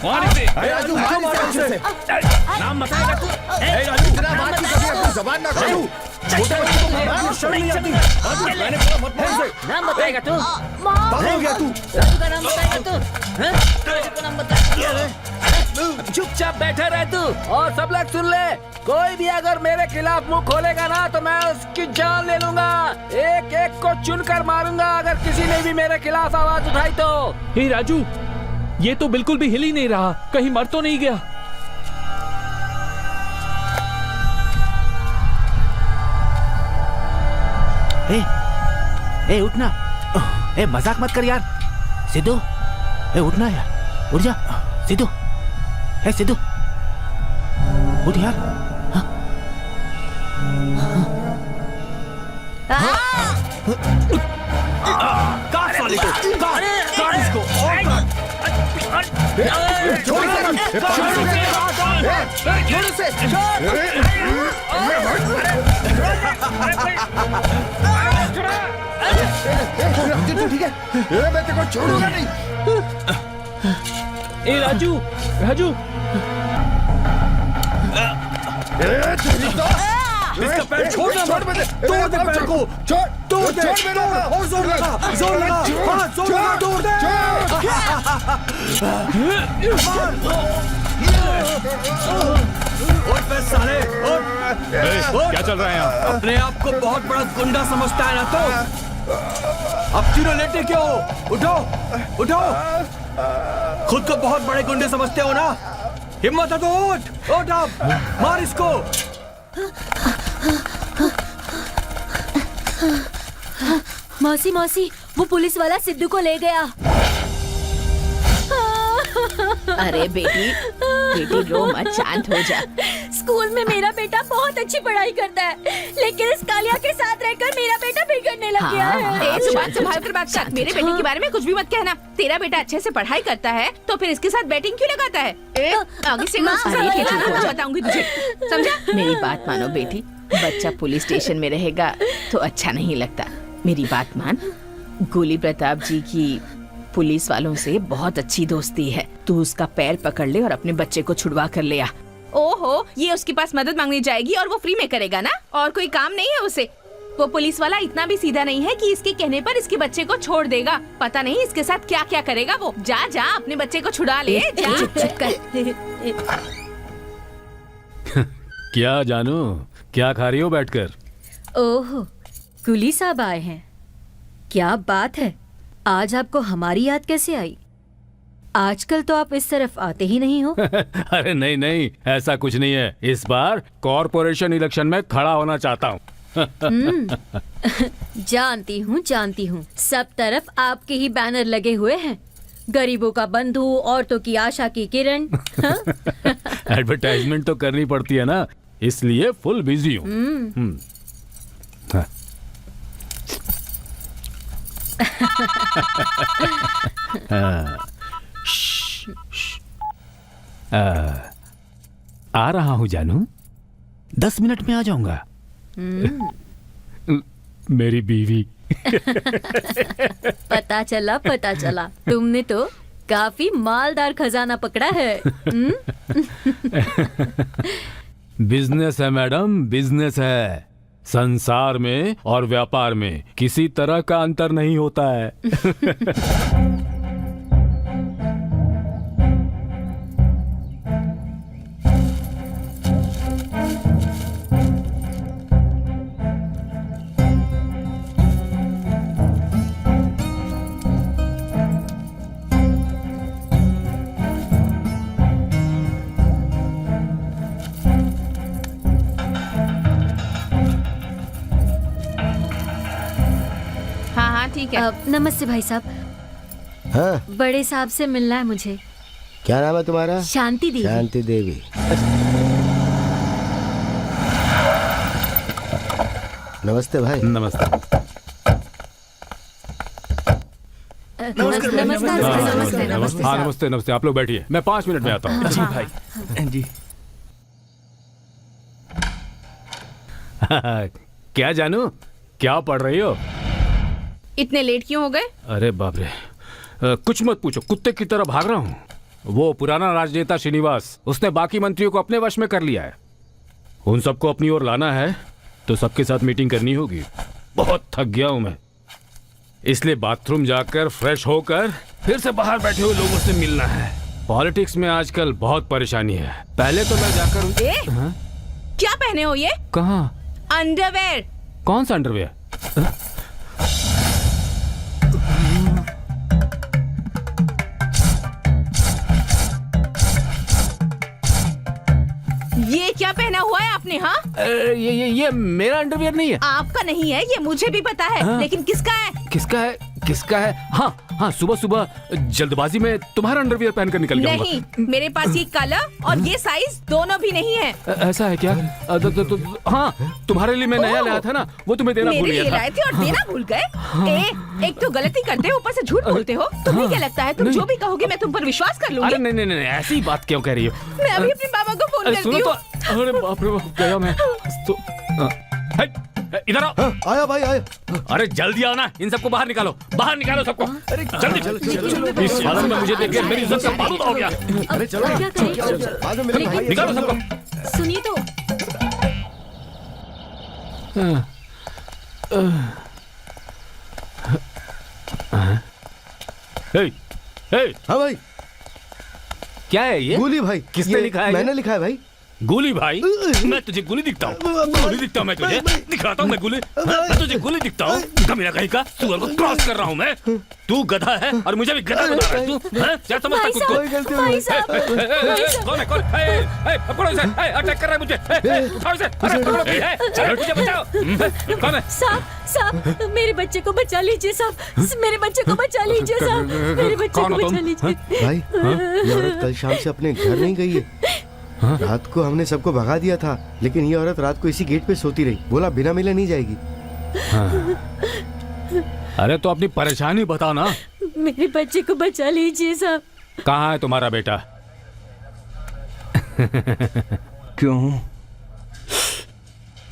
मार इसे। राजू मार इसे। नाम बताएगा तू? राजू इतना बात क्यों कर रही है? जबान ना खोल। मैंने बोला मत मार इसे। नाम बताएगा तू? पागल हो गया तू? राजू का नाम बताएगा तू? राजू का नाम बताएगा? चुपचाप बैठा रह तू। और सब लोग सुन ले, कोई भी अगर मेरे खिलाफ मुंह खोलेगा ना तो मैं उसकी जान ले लूंगा। एक एक को चुनकर मारूंगा अगर किसी ने भी मेरे खिलाफ आवाज उठाई तो। हे राजू, ये तो बिल्कुल भी हिल ही नहीं रहा, कहीं मर तो नहीं गया? ए उठना। ए मजाक मत कर यार। सिद्धू, ए उठना यार, उठ जा। सिद्धू, ए सिद्धू, उठ यार। काट साले को, काट इसको। छोड़ इसे। तू ठीक है? मैं तेरे को छोड़ूंगा नहीं। ए राजू, राजू, इसका पैर छोड़ना मत। तोड़ दे पैर को। तोड़ दे। और जोर लगा, जोर लगा। हाँ, जोर लगा, तोड़ दे। उठ बे साले, उठ। क्या चल रहा है यहाँ? अपने आप को बहुत बड़ा गुंडा समझता है ना तो? अब तीनों लेटे क्यों? उठो, उठो। खुद को बहुत बड़े गुंडे समझते हो ना? हिम्मत है तो उठ, उठ अब, मार इसको। मौसी मौसी, वो पुलिस वाला सिद्धू को ले गया। अरे बेटी, बेटी रो मत, शांत हो जा। स्कूल में मेरा बेटा बहुत अच्छी पढ़ाई करता है, लेकिन इस कालिया के साथ रहकर मेरा बेटा बिगड़ने लग गया है। जुबान संभाल कर बात कर। मेरे बेटे के बारे में कुछ भी मत कहना। तेरा बेटा अच्छे से पढ़ाई करता है तो फिर इसके साथ बैटिंग क्यों लगाता है? आगे से बताऊंगी तुझे, समझा? मेरी बात मानो बेटी, बच्चा पुलिस स्टेशन में रहेगा तो अच्छा नहीं लगता। मेरी बात मान, गोली प्रताप जी की पुलिस वालों से बहुत अच्छी दोस्ती है। तू उसका पैर पकड़ ले और अपने बच्चे को छुड़वा कर ले आ। ओहो, ये उसके पास मदद मांगने जाएगी और वो फ्री में करेगा ना? और कोई काम नहीं है उसे। वो पुलिस वाला इतना भी सीधा नहीं है कि इसके कहने पर इसके बच्चे को छोड़ देगा। पता नहीं इसके साथ क्या क्या करेगा वो। जा जा, अपने बच्चे को छुड़ा ले, जा। चुप कर। क्या जानू, क्या खा रही हो बैठकर? ओहो, कुली साहब आए हैं। क्या बात है, आज आपको हमारी याद कैसे आई? आजकल तो आप इस तरफ आते ही नहीं हो। अरे नहीं नहीं, ऐसा कुछ नहीं है। इस बार कॉर्पोरेशन इलेक्शन में खड़ा होना चाहता हूँ। जानती हूँ, सब तरफ आपके ही बैनर लगे हुए हैं। गरीबों का बंधु, औरतों की आशा की किरण। एडवर्टाइजमेंट तो करनी पड़ती है ना, इसलिए फुल बिजी हूँ। आ रहा हूँ जानू, 10 मिनट में आ जाऊंगा। मेरी बीवी। पता चला तुमने तो काफी मालदार खजाना पकड़ा है। बिजनेस है मैडम, बिजनेस है। संसार में और व्यापार में किसी तरह का अंतर नहीं होता है। ठीक है। नमस्ते भाई साहब। हाँ, बड़े साहब से मिलना है मुझे। क्या नाम है तुम्हारा? शांति देवी। शांति देवी। नमस्ते भाई। नमस्ते। नमस्ते। हाँ नमस्ते नमस्ते। आप लोग बैठिए, मैं 5 मिनट में आता हूँ। जी भाई। जी। क्या जानू, क्या पढ़ रही हो? इतने लेट क्यों हो गए? अरे बाप रे, कुछ मत पूछो, कुत्ते की तरह भाग रहा हूँ। वो पुराना राजनेता श्रीनिवास, उसने बाकी मंत्रियों को अपने वश में कर लिया है। उन सबको अपनी ओर लाना है तो सबके साथ मीटिंग करनी होगी। बहुत थक गया हूं मैं, इसलिए बाथरूम जाकर फ्रेश होकर फिर से बाहर बैठे हुए लोगों से मिलना है। पॉलिटिक्स में आजकल बहुत परेशानी है। पहले तो मैं जाकर क्या पहने हो ये? कहाँ? अंडरवेयर। कौन सा अंडरवेयर? ये क्या पहना हुआ है आपने? हाँ, ये मेरा अंडरवियर नहीं है। आपका नहीं है, ये मुझे भी पता है। हाँ। लेकिन किसका है? किसका है? किसका है? हाँ हाँ, सुबह सुबह जल्दबाजी में तुम्हारा अंडरवियर पहनकर निकल गया। नहीं, मेरे पास ये कलर और ये साइज दोनों भी नहीं है। ऐसा है क्या? हाँ, तुम्हारे लिए मैं नया लाया था ना, वो तुम्हें देना भूल मेरे गया लिए था। लाए थे और देना भूल गए। एक तो गलती करते हो, ऊपर से झूठ बोलते हो। तुम्हें क्या लगता है तुम जो भी कहोगे मैं तुम पर विश्वास कर लूंगी? अरे नहीं नहीं नहीं, ऐसी बात क्यों कह रही हो? मैं अभी अपने पापा को फोन अरे करती सुनो हूँ। तो, अरे बाप रे बाप, गया मैं तो। इधर आओ। आया भाई आया। अरे जल्दी आओ ना, इन सबको बाहर निकालो, बाहर निकालो सबको। अरे जल्दी। इस हालत में मुझे देख के मेरी इज्जत का बारूद हो गया। अरे चलो क्या करें? बाद में मेरे भाई निकालो सबको। सुनिए तो। हे, हे, हाँ भाई, क्या है ये? गोली भाई। किसने ये लिखा है ये? मैंने लिखा है भाई। गोली भाई? मैं तुझे गोली दिखता हूँ? गोली दिखता हूँ मैं तुझे? दिखाता हूँ मैं गोली? मैं तुझे गोली दिखता हूँ? कमीना कहीं का, सुअर को क्रॉस कर रहा हूँ मैं। तू गधा है और मुझे भी गधा बना रहा है तू। हैं? क्या समझता है खुद को? कोई गलती नहीं। भाई साहब, कौन है? कौन? पकड़ो इसे। अटैक कर रहा है मुझे। उठाओ इसे। अरे पकड़ो भैया, चलो मुझे बचाओ। कौन है? साहब, मेरे बच्चे को बचा लीजिए साहब, मेरे बच्चे को बचा लीजिए साहब, मेरे बच्चे कौन को हो तुम? बचा लीजिए। भाई, ये औरत कल शाम से अपने घर नहीं गई है। रात को हमने सबको भगा दिया था, लेकिन ये औरत रात को इसी गेट पे सोती रही। बोला बिना मिले नहीं जाएगी। अरे तो अपनी परेशानी बताओ ना। मेरे बच्चे को बचा लीजिए साहब। कहाँ है तुम्हारा बेटा? क्यों?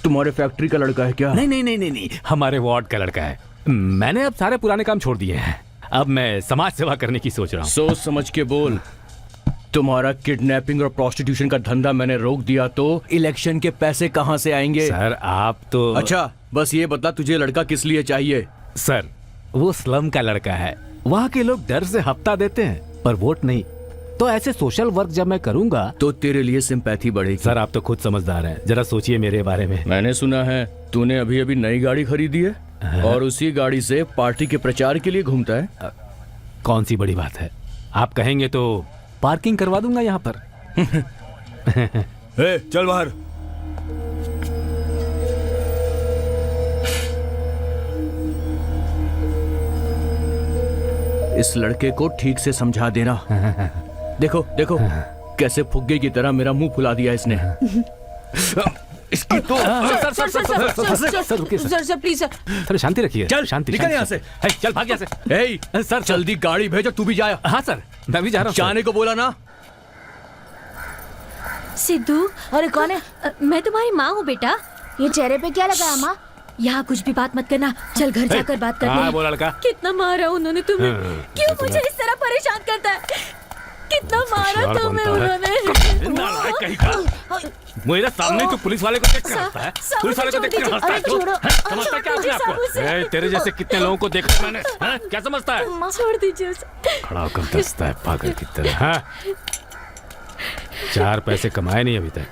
तुम्हारे फैक्ट्री का लड़का है क्या? नहीं नहीं नहीं नहीं नहीं, हमारे वार्ड का लड़का है। मैंने अब सारे पुराने काम छोड़ दिए हैं। अब मैं समाज सेवा करने की सोच रहा हूँ। सोच समझ के बोल। तुम्हारा किडनैपिंग और प्रोस्टिट्यूशन का धंधा मैंने रोक दिया तो इलेक्शन के पैसे कहाँ से आएंगे? सर आप तो। अच्छा, बस ये बता तुझे लड़का किस लिए चाहिए? सर वो स्लम का लड़का है, वहाँ के लोग डर से हफ्ता देते हैं पर वोट नहीं। तो ऐसे सोशल वर्क जब मैं करूँगा तो तेरे लिए सिंपैथी बढ़ेगी। सर आप तो खुद समझदार हैं, जरा सोचिए मेरे बारे में। मैंने सुना है तूने अभी अभी नई गाड़ी खरीदी है और उसी गाड़ी से पार्टी के प्रचार के लिए घूमता है। कौन सी बड़ी बात है, आप कहेंगे तो पार्किंग करवा दूंगा यहाँ पर। चल बाहर। इस लड़के को ठीक से समझा देना। देखो देखो कैसे फुग्गे की तरह मेरा मुंह फुला दिया इसने। इसकी तो सर प्लीज सर। सर शांति रखिए। चल, शांति निकल यहाँ से। चल भाग यहाँ से। सर जल्दी गाड़ी भेजो, तू भी जा। हाँ सर, मैं भी जा रहा हूँ। जाने को बोला ना। सिद्धू, अरे कौन है? मैं तुम्हारी माँ हूँ बेटा। ये चेहरे पे क्या लगा है माँ? यहाँ कुछ भी बात मत करना, चल घर जाकर बात करते हाँ हैं। वो लड़का कितना मारा उन्होंने तुम्हें? हाँ, क्यों मुझे इस तरह परेशान करता है? कितना मारा होशियार तुम्हें बनता है। उन्होंने? नालायक कहीं का। मेरे सामने तो पुलिस वाले को देख कर हंसता है। पुलिस वाले को देख कर हंसता है तू? समझता है क्या अपने आप को? तेरे जैसे कितने लोगों को देखा है मैंने। हैं? क्या समझता है? छोड़ दीजिए उसे। खड़ा होकर दसता है पागल की तरह। हाँ? 4 पैसे कमाए नहीं अभी तक,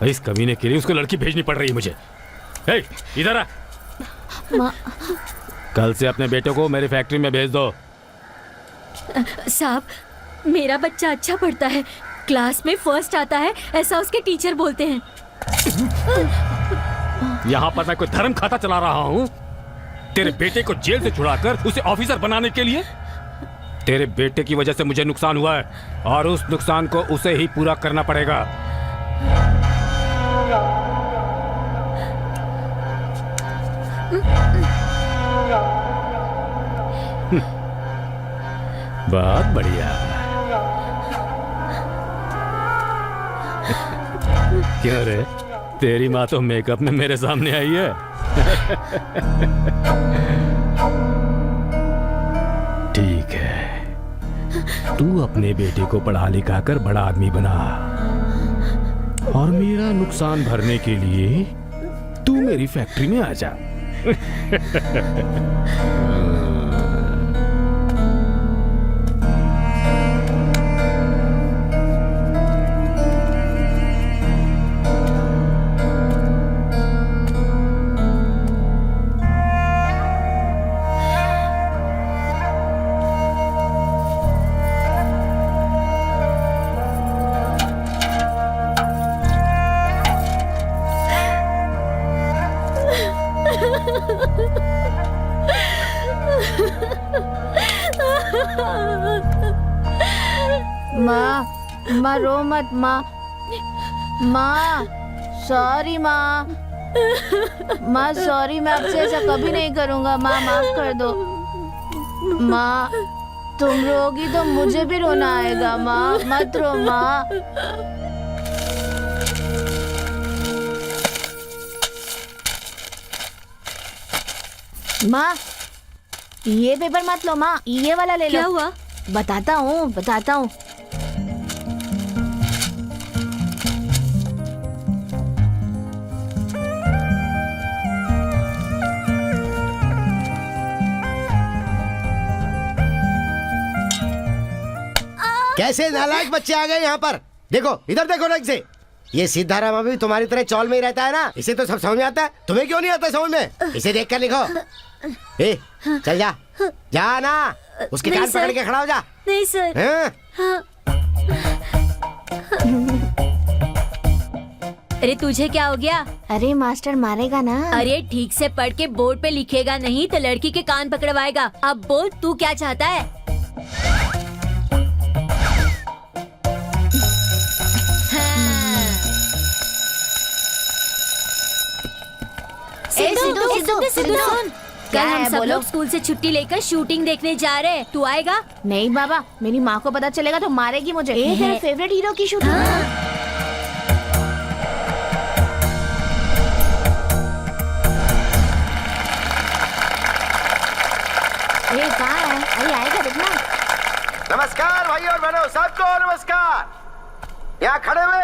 इस कमीने के लिए उसको लड़की भेजनी पड़ रही है मुझे। इधर आ। कल से अपने बेटे को मेरी फैक्ट्री में भेज दो। साहब, मेरा बच्चा अच्छा पढ़ता है, क्लास में फर्स्ट आता है, ऐसा उसके टीचर बोलते हैं। यहाँ पर मैं कोई धर्म खाता चला रहा हूँ? तेरे बेटे को जेल से छुड़ाकर उसे ऑफिसर बनाने के लिए? तेरे बेटे की वजह से मुझे नुकसान हुआ है और उस नुकसान को उसे ही पूरा करना पड़ेगा। बहुत बढ़िया। क्यों रे, तेरी माँ तो मेकअप में मेरे सामने आई है। ठीक है, तू अपने बेटे को पढ़ा लिखा कर बड़ा आदमी बना और मेरा नुकसान भरने के लिए तू मेरी फैक्ट्री में आ जा। माँ रो मत माँ। माँ सॉरी माँ। माँ सॉरी, मैं आपसे ऐसा कभी नहीं करूँगा। माँ माफ कर दो। माँ तुम रोगी तो मुझे भी रोना आएगा। माँ मत रो माँ। माँ ये पेपर मत लो माँ, ये वाला ले लो। क्या हुआ? बताता हूँ। कैसे नालायक बच्चे आ गए यहाँ पर। देखो इधर देखो रंग से। ये सीताराम भी तुम्हारी तरह चौल में ही रहता है ना, इसे तो सब समझ में आता है। तुम्हें क्यों नहीं आता समझ में? इसे देख कर लिखो। ए चल जा, जा ना, उसके कान पकड़ के खड़ा हो जा। नहीं सर। हाँ। अरे तुझे क्या हो गया? अरे मास्टर मारेगा ना। अरे ठीक से पढ़ के बोर्ड पे लिखेगा नहीं तो लड़की के कान पकड़वाएगा। अब बोल तू क्या चाहता है? सिद्धू सुन, कल हम सब लोग स्कूल से छुट्टी लेकर शूटिंग देखने जा रहे हैं। तू आएगा? नहीं बाबा, मेरी माँ को पता चलेगा तो मारेगी मुझे। तेरे फेवरेट हीरो की शूटिंग। ये कहाँ है? अरे आएगा देखना। नमस्कार भाई और बहनों, सबको नमस्कार। यहाँ खड़े हुए,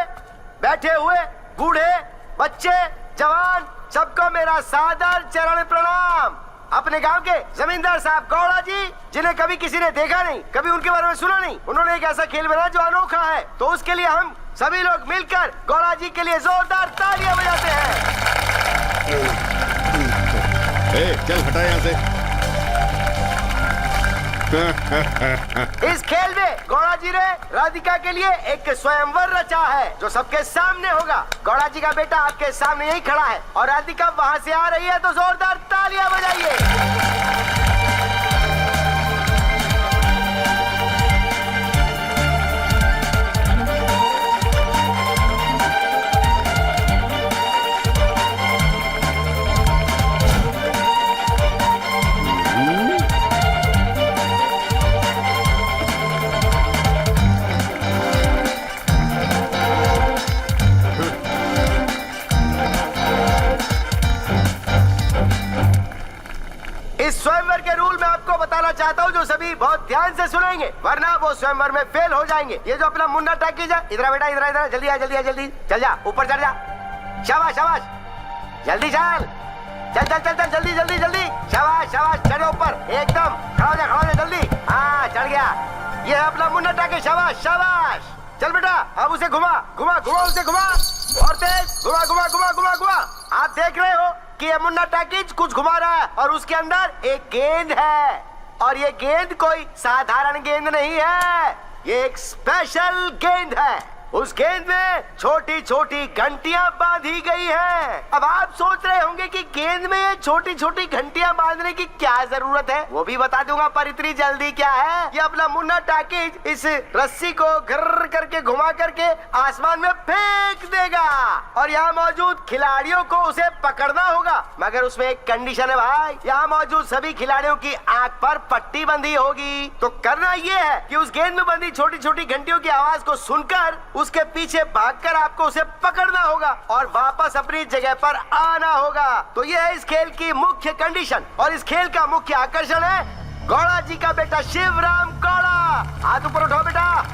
बैठे हुए, बूढ़े, बच्चे, जवान, सबको मेरा सादर चरण प्रणाम। अपने गांव के जमींदार साहब गौड़ा जी, जिन्हें कभी किसी ने देखा नहीं, कभी उनके बारे में सुना नहीं, उन्होंने एक ऐसा खेल बनाया जो अनोखा है। तो उसके लिए हम सभी लोग मिलकर गौड़ा जी के लिए जोरदार तालियां बजाते हैं। चल हटा यहाँ से। इस खेल में गौड़ा जी ने राधिका के लिए एक स्वयंवर रचा है जो सबके सामने होगा। गौड़ा जी का बेटा आपके सामने यही खड़ा है और राधिका वहाँ से आ रही है, तो जोरदार तालियां बजाइए। स्वयंवर के रूल मैं आपको बताना चाहता हूँ जो सभी बहुत ध्यान से सुनेंगे, वरना वो स्वयंवर में फेल हो जाएंगे। ये जो अपना मुन्ना टैकीज है, इधर बेटा, इधर जल्दी आ, जल्दी चल जा, ऊपर चढ़ जा। शाबाश शाबाश, जल्दी चल, जल्दी, शाबाश, चढ़ो ऊपर, एकदम खड़ा हो जा जल्दी। हाँ चढ़ गया, ये है अपना मुन्ना टैकीज। शाबाश। चल बेटा, अब उसे घुमा उसे घुमा, और तेज घुमा। आप देख रहे हो कि ये मुन्ना टैकीज कुछ घुमा रहा है और उसके अंदर एक गेंद है, और ये गेंद कोई साधारण गेंद नहीं है, ये एक स्पेशल गेंद है। उस गेंद में छोटी छोटी घंटियां बांधी गई हैं। अब आप सोच रहे होंगे कि गेंद में ये छोटी छोटी घंटियां बांधने की क्या जरूरत है, वो भी बता दूंगा, पर इतनी जल्दी क्या है। ये अपना मुन्ना टैकीज इस रस्सी को घर करके घुमा करके आसमान में फेंक देगा, और यहाँ मौजूद खिलाड़ियों को उसे पकड़ना होगा। मगर उसमें एक कंडीशन है भाई, यहाँ मौजूद सभी खिलाड़ियों की आंख पर पट्टी बंधी होगी। तो करना ये है कि उस गेंद में बंधी छोटी छोटी घंटियों की आवाज को सुनकर उसके पीछे भागकर आपको उसे पकड़ना होगा और वापस अपनी जगह पर आना होगा। तो ये है इस खेल की मुख्य कंडीशन, और इस खेल का मुख्य आकर्षण है गौड़ा जी का बेटा शिवराम गौड़ा। हाथ ऊपर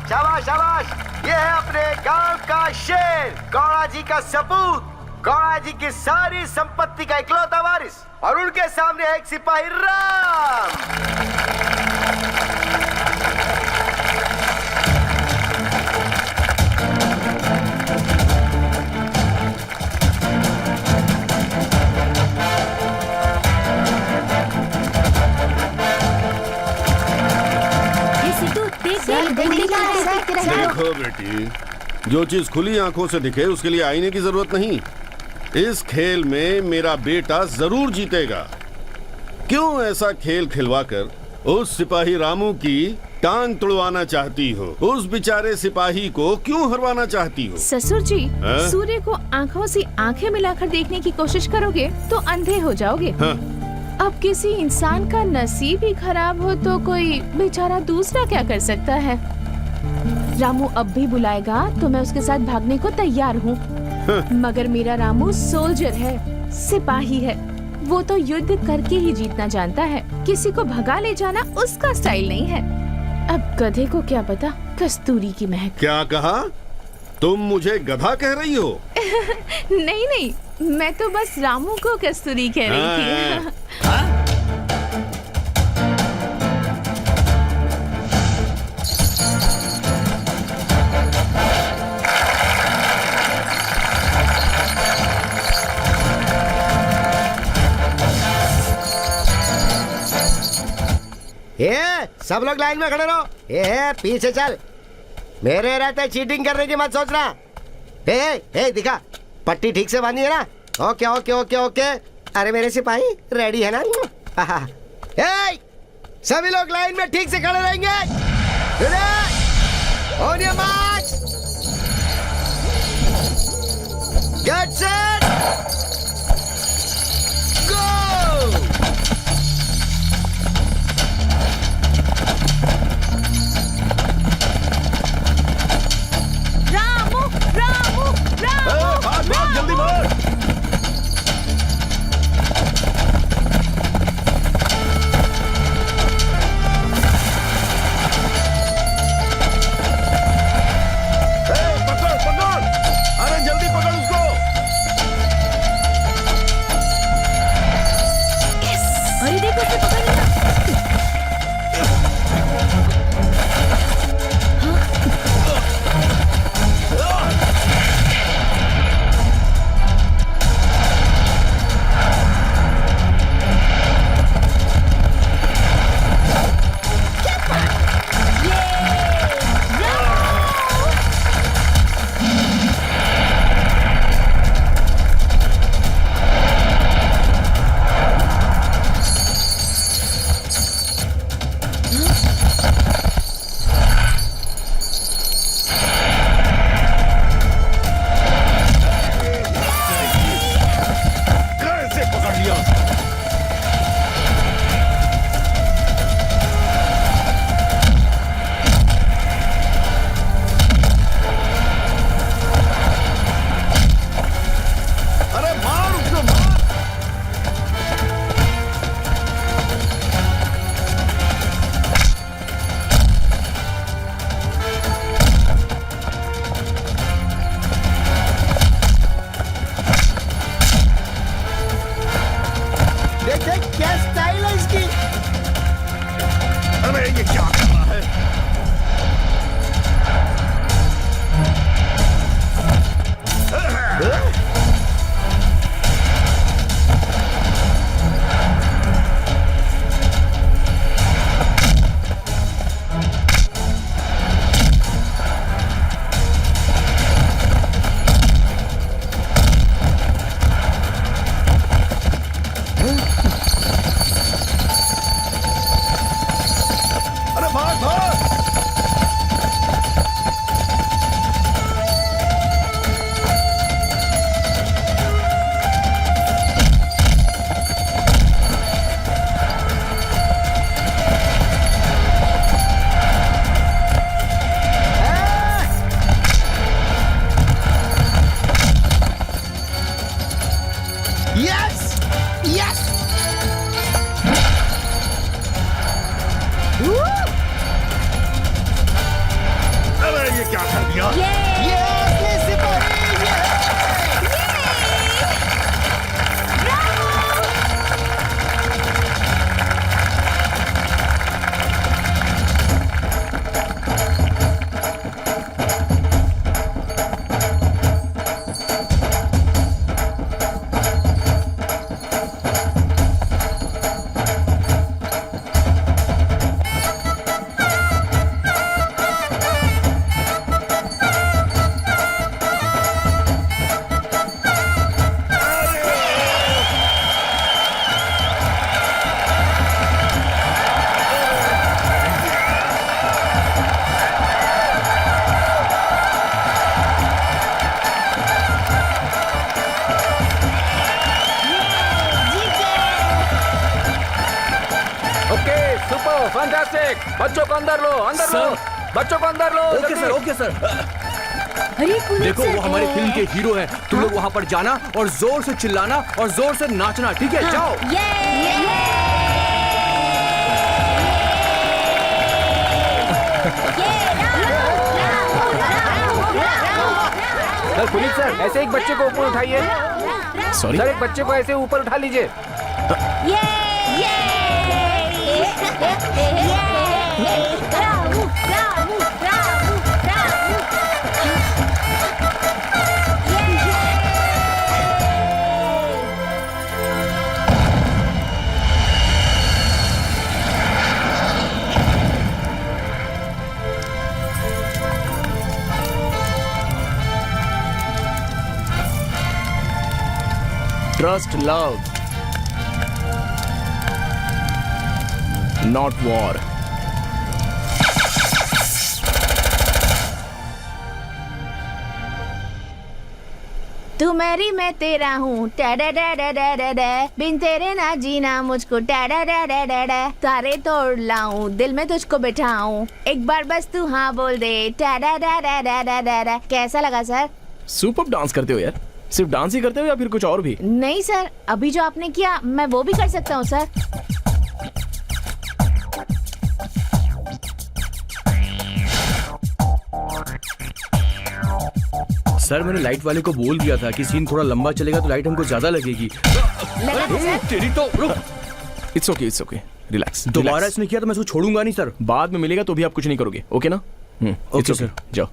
शाबाश शाबाश। ये है अपने गांव का शेर, गौड़ा जी का सपूत, गौड़ा जी की सारी संपत्ति का इकलौता वारिस, और उनके सामने है एक सिपाही राम। देखो बेटी, जो चीज खुली आंखों से दिखे उसके लिए आईने की जरूरत नहीं। इस खेल में मेरा बेटा जरूर जीतेगा। क्यों ऐसा खेल खिलवाकर उस सिपाही रामू की टांग तुड़वाना चाहती हो? उस बेचारे सिपाही को क्यों हरवाना चाहती हो? ससुर जी, हाँ? सूर्य को आँखों से आँखें मिलाकर देखने की कोशिश करोगे तो अंधे हो जाओगे। हाँ? अब किसी इंसान का नसीब ही खराब हो तो कोई बेचारा दूसरा क्या कर सकता है। रामू अब भी बुलाएगा तो मैं उसके साथ भागने को तैयार हूँ। मगर मेरा रामू सोल्जर है, सिपाही है। वो तो युद्ध करके ही जीतना जानता है, किसी को भगा ले जाना उसका स्टाइल नहीं है। अब गधे को क्या पता कस्तूरी की महक। क्या कहा? तुम मुझे गधा कह रही हो? नहीं नहीं, मैं तो बस रामू को कस्तूरी कह रही थी। ये सब लोग लाइन में खड़े रहो। ये पीछे चल, मेरे रहते चीटिंग करने की मत सोचना। हे दिखा, पट्टी ठीक से बांधी है ना? Okay okay okay okay. अरे मेरे सिपाही रेडी है ना? हे, सभी लोग लाइन में ठीक से खड़े रहेंगे। On your march, get set, go. Ramu Ramu Ramu, भाग भाग, जल्दी भाग। क्या कर दिया? ये असली सिपाही ये है। Okay super fantastic. बच्चों को अंदर लो, अंदर लो, बच्चों को अंदर लो। ओके जल्दी। Sir, okay sir. अरे पुनीत देखो सर, वो हमारी फिल्म के हीरो हैं। तुम लोग वहाँ पर जाना और जोर से चिल्लाना और जोर से नाचना, ठीक है? जाओ। सर पुनीत सर, ऐसे एक बच्चे को ऊपर उठाइए। सॉरी सर एक बच्चे को ऐसे ऊपर उठा लीजिए। Trust love not war. तू मेरी मैं तेरा हूँ, बिन तेरे ना जीना मुझको, तारे तोड़ लाऊं, दिल में तुझको बिठाऊं, एक बार बस तू हाँ बोल दे, कैसा लगा सर? सुपर डांस करते हो यार। सिर्फ डांस ही करते हो या फिर कुछ और भी? नहीं सर, अभी जो आपने किया मैं वो भी कर सकता हूँ सर। सर मैंने लाइट वाले को बोल दिया था कि सीन थोड़ा लंबा चलेगा तो लाइट हमको ज्यादा लगेगी। लगा था सर? तेरी तो रुक। It's okay relax. दोबारा इसने किया तो मैं इसको छोड़ूंगा नहीं सर। बाद में मिलेगा तो भी आप कुछ नहीं करोगे, ओके ना? ओके सर, जाओ।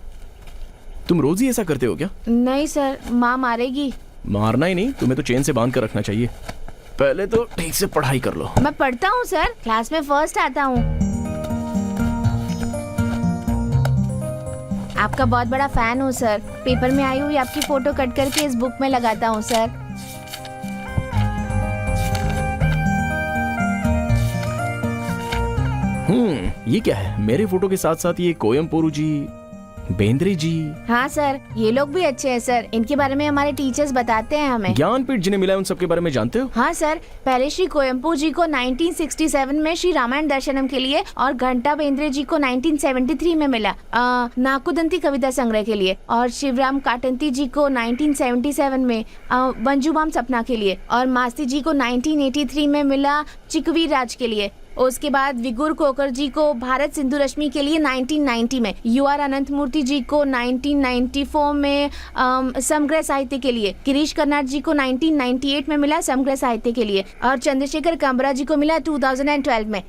तुम रोज ही ऐसा करते हो क्या? नहीं सर, माँ मारेगी। मारना ही नहीं, तुम्हें तो चेन से बांध कर रखना चाहिए। पहले तो ठीक से पढ़ाई कर लो। मैं पढ़ता हूँ सर, क्लास में फर्स्ट आता हूँ। आपका बहुत बड़ा फैन हूँ सर। पेपर में आई हुई आपकी फोटो कट करके इस बुक में लगाता हूँ सर। ये क्या है? मेरे फोटो के साथ साथ ये कोयम्पोरू जी, बेंद्रे जी। हाँ सर, ये लोग भी अच्छे हैं सर। इनके बारे में हमारे टीचर्स बताते हैं हमें। ज्ञानपीठ जिन्हें मिला है उन सबके बारे में जानते हो? हाँ सर, पहले श्री कोयम्पू जी को 1967 में श्री रामायण दर्शनम के लिए और घंटा बेंद्रे जी को 1973 में मिला नाकुदंती कविता संग्रह के लिए, और शिवराम काटंती जी को 1977 में मंजूबाम सपना के लिए, और मास्ती जी को 1983 में मिला चिकवी राज के लिए। उसके बाद विगुर कोकर जी को भारत सिंधु रश्मि के लिए 1990 में, UR अनंत मूर्ति जी को 1994 में समग्र साहित्य के लिए, गिरीश कर्नाड जी को 1998 में मिला समग्र साहित्य के लिए, और चंद्रशेखर कामरा जी को मिला 2012 में।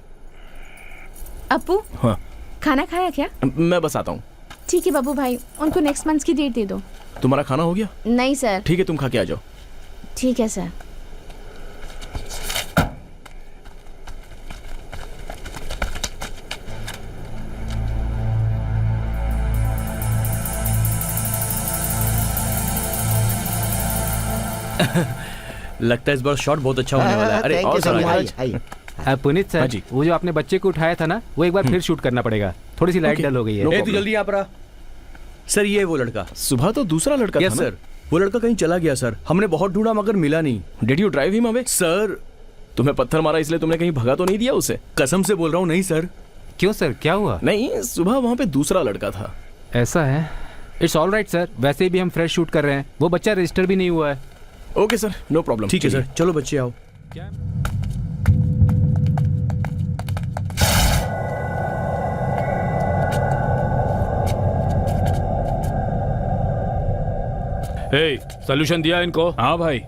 अपू, हाँ खाना खाया क्या? मैं बस आता हूँ। ठीक है बाबू भाई, उनको नेक्स्ट मंथ की डेट दे दो। तुम्हारा खाना हो गया? नहीं सर। ठीक है, तुम खा के आ जाओ। ठीक है सर। लगता है इस बार शॉट बहुत अच्छा होने वाला है। अरे और सर, पुनीत हाँ सर, जी। वो जो आपने बच्चे को उठाया था ना, वो एक बार फिर शूट करना पड़ेगा। थोड़ी सी लाइट Okay. डल हो गई है। No ए, तू problem. जल्दी यहाँ पर आ। सर ये है वो लड़का। सुबह तो दूसरा लड़का यस था ना? सर, वो लड़का कहीं चला गया सर। हमने बहुत ढूंढा मगर मिला नहीं। Did you drive him away? Sir तुम्हें पत्थर मारा इसलिए तुमने कहीं भगा तो नहीं दिया उसे? कसम से बोल रहा हूँ, नहीं सर। क्यों सर, क्या हुआ? नहीं, सुबह वहाँ पे दूसरा लड़का था। ऐसा है। इट्स ऑल राइट सर, वैसे भी हम फ्रेश शूट कर रहे हैं। वो बच्चा रजिस्टर भी नहीं हुआ है। Okay sir, no problem. ठीक है सर, चलो बच्चे आओ। हे, सॉल्यूशन दिया इनको? हाँ भाई,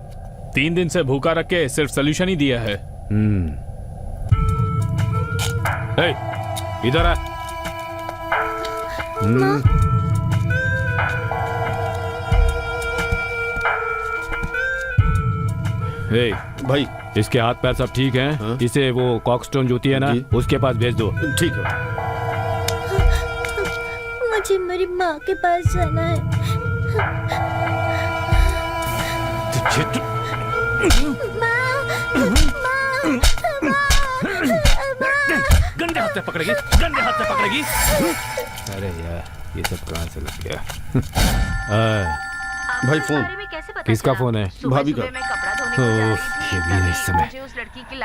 3 दिन से भूखा रख के सिर्फ सोल्यूशन ही दिया है। हे, इधर आ। हे, भाई इसके हाथ पैर सब ठीक हैं? हाँ? इसे वो कॉकस्टोन ज्योति है ना, जी। उसके पास भेज दो। ठीक है। मुझे मेरी माँ के पास जाना है। गंदे हाथ से पकड़ेगी, गंदे हाथ से पकड़ेगी। अरे यार, ये सब कहाँ से लग गया? भाई फोन किसका फोन है? भाभी का। ये भी नहीं समय।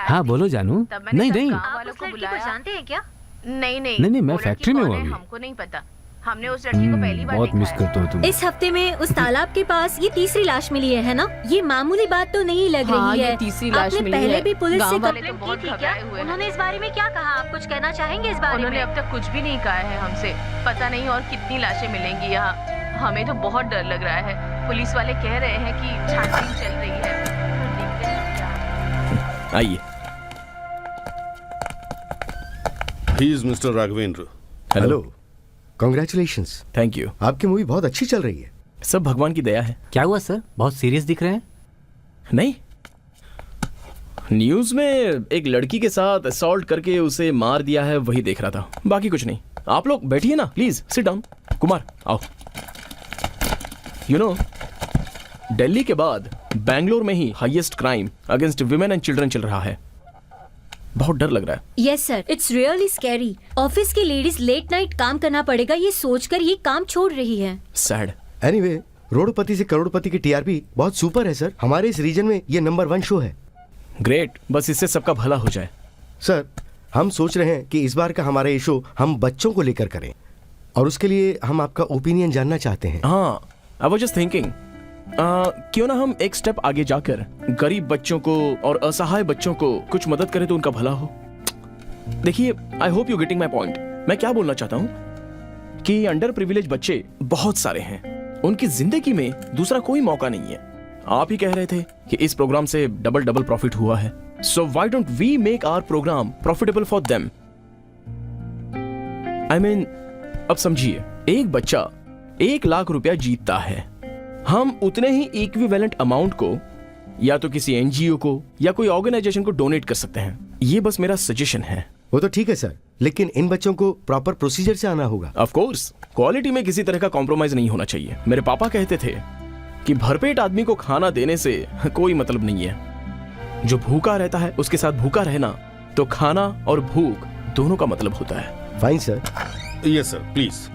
हाँ बोलो जानू। नहीं नहीं जानते हैं क्या? नहीं नहीं, मैं वो लड़की फैक्ट्री में कौन हूँ है, अभी। हमको नहीं पता। हमने उस लड़की को पहली बार बहुत देखा मिस है। करते हो तुम। इस हफ्ते में उस तालाब के पास ये तीसरी लाश मिली है ना? ये मामूली बात तो नहीं लग हाँ, रही ये है। तीसरी लाश आपने मिली पहले है। भी पुलिस से गांव वाले कंप्लेंट तो बहुत की थी क्या? घबराए हुए हैं। उन्होंने इस बारे में क्या कहा? आप कुछ कहना चाहेंगे इस बारे उन्होंने में? अब तक कुछ भी नहीं कहा है हमसे। पता नहीं और कितनी लाशें मिलेंगी यहाँ। हमें तो बहुत डर लग रहा है। पुलिस वाले कह रहे हैं कि छानबीन चल रही है। देखते हैं क्या। आइए। He is mister Raghavendra. Hello, congratulations. Thank you. आपकी मूवी बहुत अच्छी चल रही है। सब भगवान की दया है। क्या हुआ सर, बहुत सीरियस दिख रहे हैं? नहीं, न्यूज में एक लड़की के साथ असॉल्ट करके उसे मार दिया है, वही देख रहा था। बाकी कुछ नहीं। आप लोग बैठिए ना, प्लीज सिट डाउन। कुमार आओ। यू नो, दिल्ली के बाद बैंगलोर में ही highest crime against women and children चल रहा है। बहुत डर लग रहा है। Yes sir, it's really scary. Office की लेडीज लेट नाइट काम करना पड़ेगा ये सोचकर ये काम छोड़ रही है। सैड। एनीवे, रोडपति से करोड़पति की टीआरपी बहुत सुपर है सर। हमारे इस रीजन में ये नंबर 1 शो है। ग्रेट, बस इससे सबका भला हो जाए। सर, हम सोच रहे हैं कि इस बार का हमारा ये शो हम बच्चों को लेकर करें और उसके लिए हम आपका ओपिनियन जानना चाहते हैं। हाँ, आई वाज जस्ट थिंकिंग, क्यों ना हम एक स्टेप आगे जाकर गरीब बच्चों को और असहाय बच्चों को कुछ मदद करें तो उनका भला हो। देखिए, I hope you getting my point. मैं क्या बोलना चाहता हूँ कि अंडर प्रिविलेज बच्चे बहुत सारे हैं। उनकी जिंदगी में दूसरा कोई मौका नहीं है। आप ही कह रहे थे कि इस प्रोग्राम से डबल प्रॉफिट हुआ है। So why don't we make our program profitable for them? I mean, अब समझिए, एक बच्चा 1 लाख रुपया जीतता है। हम उतने ही इक्विवेलेंट अमाउंट को या तो किसी एनजीओ को या कोई ऑर्गेनाइजेशन को डोनेट कर सकते हैं। ये बस मेरा सजेशन है। वो तो ठीक है सर, लेकिन इन बच्चों को प्रॉपर प्रोसीजर से आना होगा। ऑफ कोर्स, क्वालिटी में किसी तरह का कॉम्प्रोमाइज नहीं होना चाहिए। मेरे पापा कहते थे कि भरपेट आदमी को खाना देने से कोई मतलब नहीं है। जो भूखा रहता है उसके साथ भूखा रहना, तो खाना और भूख दोनों का मतलब होता है। Fine sir. Yes sir, please.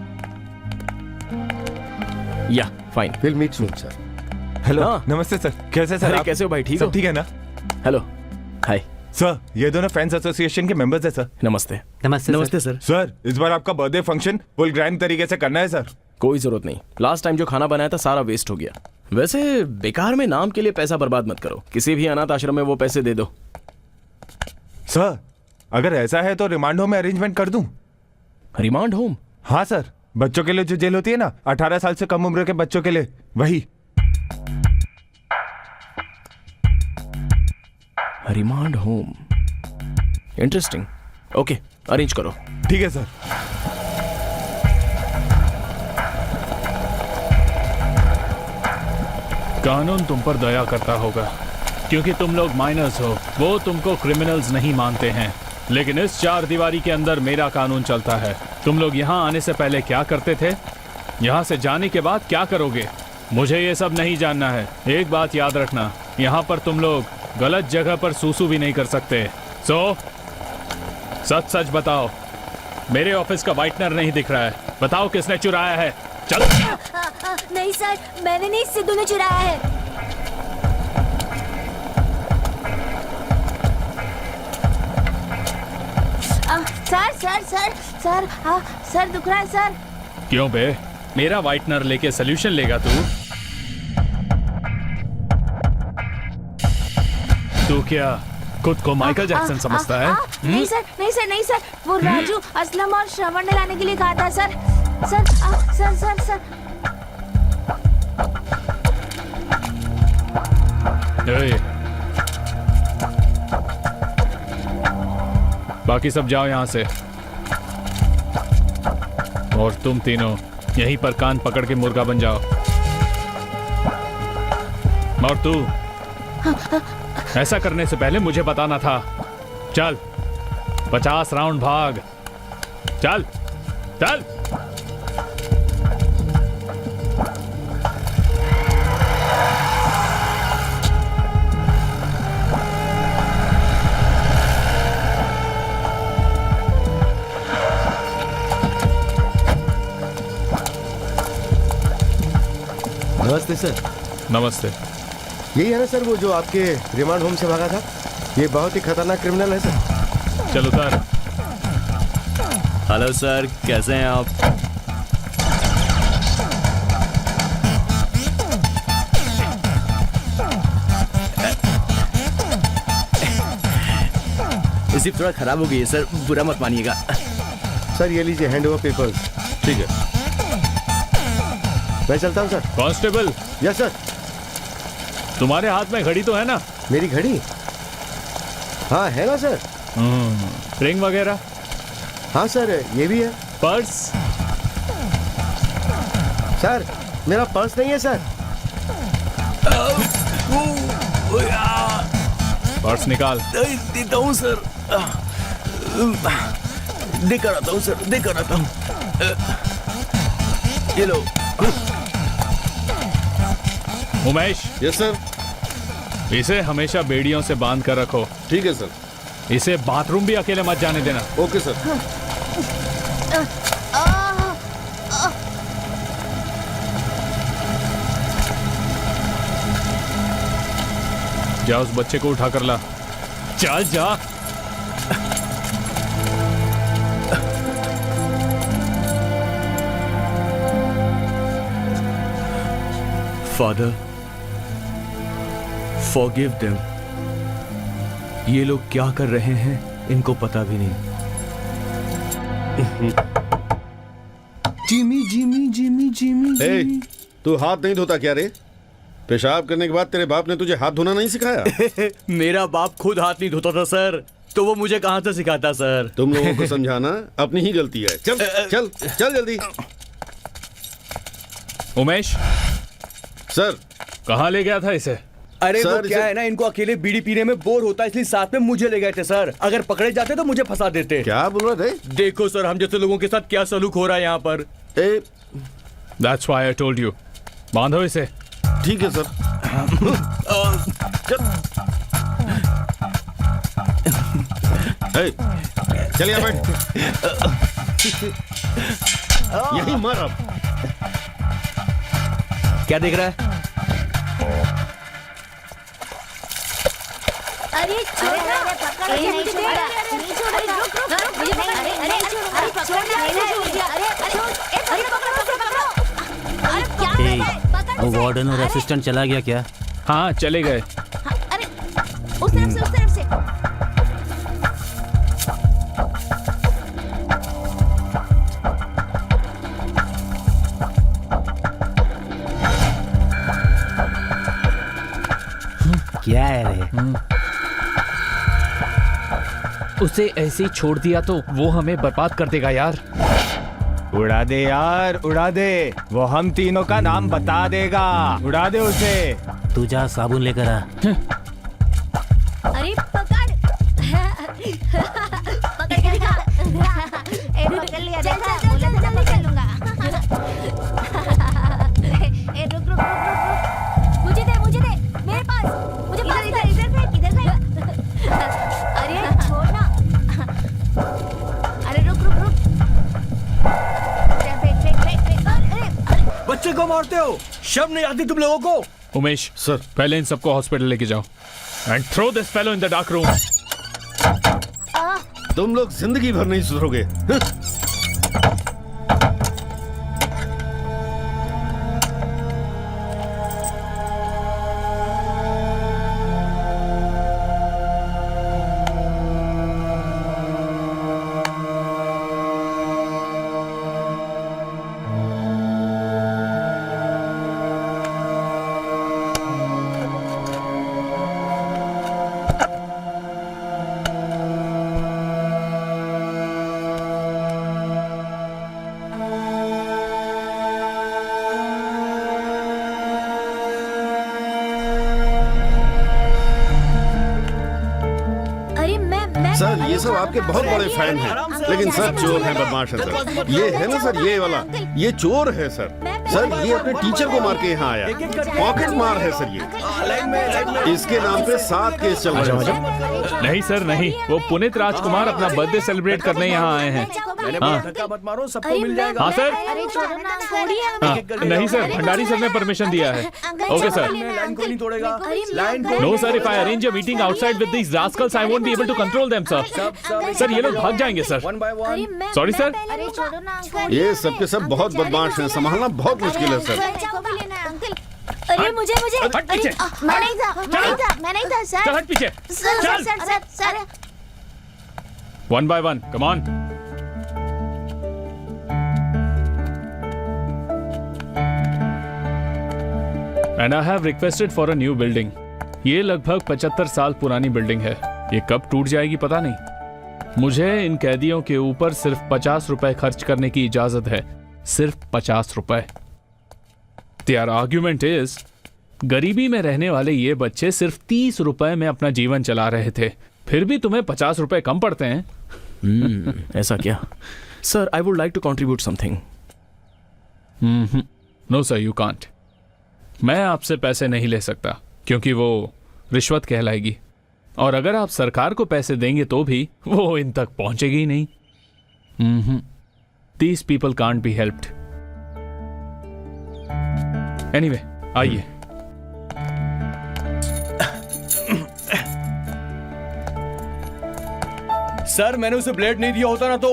Yeah fine. Will meet soon sir. Hello, हाँ। नमस्ते सर। कैसे सर अरे आप? कैसे हो भाई, ठीक हो? सब ठीक है ना? हेलो, हाय। सर, ये दोनों फ्रेंड्स एसोसिएशन के मेंबर्स हैं सर। नमस्ते। नमस्ते नमस्ते सर। सर, इस बार आपका बर्थडे फंक्शन फुल ग्रैंड तरीके से करना है सर। कोई जरूरत नहीं। लास्ट टाइम जो खाना बनाया था सारा वेस्ट हो गया। वैसे बेकार में नाम के लिए पैसा बर्बाद मत करो। किसी भी अनाथ आश्रम में वो पैसे दे दो। सर, अगर ऐसा है तो रिमांड होम में अरेंजमेंट कर दूं? Remand home? हाँ सर, बच्चों के लिए जो जेल होती है ना, 18 साल से कम उम्र के बच्चों के लिए, वही। Remand home, interesting. Okay, arrange करो। ठीक है सर। कानून तुम पर दया करता होगा क्योंकि तुम लोग माइनर्स हो। वो तुमको क्रिमिनल्स नहीं मानते हैं, लेकिन इस 4 दीवारी के अंदर मेरा कानून चलता है। तुम लोग यहाँ आने से पहले क्या करते थे? यहाँ से जाने के बाद क्या करोगे? मुझे ये सब नहीं जानना है। एक बात याद रखना, यहाँ पर तुम लोग गलत जगह पर सूसू भी नहीं कर सकते। सो सच सच बताओ, मेरे ऑफिस का व्हाइटनर नहीं दिख रहा है। बताओ किसने चुराया है? चलो। नहीं सर, मैंने नहीं, सिद्धू ने चुराया है। सर दुख रहा है सर। क्यों बे? मेरा व्हाइटनर लेके सोल्यूशन लेगा तू? तू क्या खुद को माइकल जैक्सन समझता है? नहीं सर, वो राजू, असलम और श्रवण ने लाने के लिए कहा था सर। ए, बाकी सब जाओ यहां से। और तुम तीनों यहीं पर कान पकड़ के मुर्गा बन जाओ। और तू, ऐसा करने से पहले मुझे बताना था। चल 50 राउंड भाग। चल चल। नमस्ते सर। नमस्ते। यही है ना सर वो जो आपके रिमांड होम से भागा था? ये बहुत ही खतरनाक क्रिमिनल है सर। चल उतर। हेलो सर, कैसे हैं आप? रिसिप्ट थोड़ा खराब हो गई है सर, बुरा मत मानिएगा। सर ये लीजिए हैंड ओवर पेपर्स। ठीक है। मैं चलता हूँ सर। Constable, yes sir. तुम्हारे हाथ में घड़ी तो है ना? मेरी घड़ी? हाँ है ना सर। रिंग वगैरह? हाँ सर ये भी है। पर्स? सर मेरा पर्स नहीं है सर। पर्स निकाल। देता हूँ सर, देकर आता हूँ सर, देकर आता हूँ। ये लो। उमेश। Yes sir. इसे हमेशा बेड़ियों से बांध कर रखो। ठीक है सर। इसे बाथरूम भी अकेले मत जाने देना। Okay sir. जा उस बच्चे को उठा कर ला। चल जा। Father, forgive them. ये लोग क्या कर रहे हैं इनको पता भी नहीं। जिमी जिमी जिमी जिमी ए, तू हाथ नहीं धोता क्या रे? पेशाब करने के बाद तेरे बाप ने तुझे हाथ धोना नहीं सिखाया? मेरा बाप खुद हाथ नहीं धोता था सर, तो वो मुझे कहां से सिखाता सर? तुम लोगों को समझाना अपनी ही गलती है। चल चल चल जल्दी। उमेश। सर। कहाँ ले गया था इसे? अरे सर, वो क्या है ना, इनको अकेले बीड़ी पीने में बोर होता है, इसलिए साथ में मुझे ले गए थे सर। अगर पकड़े जाते तो मुझे फंसा देते। क्या बोल रहे थे? देखो सर, हम जैसे लोगों के साथ क्या सलूक हो रहा है यहाँ पर। That's why I told you. बांधो इसे। ठीक है सर। चल यहाँ बैठ। यही मर अब। क्या देख रहा है? अरे छोड़ ना, अरे नहीं छोड़ेगा, नहीं छोड़ेगा, मुझे अरे अरे अरे पकड़ो ना, अरे अरे पकड़ो, अरे क्या कर रहा है? पकड़ वो वार्डन और असिस्टेंट चला गया क्या? हाँ चले गए। अरे उस तरफ से। क्या है रे? उसे ऐसे ही छोड़ दिया तो वो हमें बर्बाद कर देगा यार। उड़ा दे यार, उड़ा दे। वो हम तीनों का नाम बता देगा। उड़ा दे उसे। तू जा साबुन लेकर आ। अरे पकड़ पकड़ के दिखा। ए पकड़ लिया, देखा? बोला था ना पकड़ लूंगा। ए रुक रुक रुक रुक, मुझे दे मेरे पास, मुझे पास इधर फेंक। अरे छोड़ ना। अरे रुक फेंक। अरे बच्चे को मारते हो, शर्म नहीं आती तुम लोगों को? उमेश सर। पहले इन सबको हॉस्पिटल लेके जाओ। And throw this fellow in the dark room. तुम लोग जिंदगी भर नहीं सुधरोगे। सर ये सब आपके बहुत बड़े फैन हैं, लेकिन सब चोर हैं, बदमाश हैं सर। ये है ना सर, ये वाला, ये चोर है सर। सर ये अपने टीचर को मार के यहाँ आया, पॉकेट मार है सर ये। इसके नाम पे 7 केस चल रहे हैं। नहीं सर नहीं, वो पुनीत राजकुमार अपना बर्थडे सेलिब्रेट करने यहाँ आए हैं। हाँ धक्का मत मारो, सबको मिल जाएगा। हाँ सर। अरे छोड़ो ना, छोड़िए। हाँ, नहीं सर, भंडारी सर ने परमिशन दिया है। Okay sir. लाइन को नहीं तोड़ेगा, लाइन को। No sir, if I arrange a meeting outside with these rascals I won't be able to control them sir. Sir ये लोग भाग जाएंगे sir. One by one. Sorry sir. अरे छोड़ो ना अंकल। ये सब के सब बहुत बदमाश हैं, संभालना बहुत मुश्किल है सर। को भी लेना है अंकल। अरे मुझे हट पीछे। मैं नहीं था सर। चल हट पीछे। Sir. One by one, come on. And I have requested for a new building. ये लगभग 75 साल पुरानी बिल्डिंग है। ये कब टूट जाएगी पता नहीं। मुझे इन कैदियों के ऊपर सिर्फ 50 रुपए खर्च करने की इजाजत है, सिर्फ 50 रुपए। देयर आर्ग्यूमेंट इज, गरीबी में रहने वाले ये बच्चे सिर्फ 30 रुपए में अपना जीवन चला रहे थे, फिर भी तुम्हें 50 रुपए कम पड़ते हैं। ऐसा क्या? Sir, I would like to contribute something. No sir, you can't. मैं आपसे पैसे नहीं ले सकता क्योंकि वो रिश्वत कहलाएगी, और अगर आप सरकार को पैसे देंगे तो भी वो इन तक पहुंचेगी ही नहीं। These people can't be helped. Anyway, आइए। सर मैंने उसे ब्लेड नहीं दिया होता ना तो।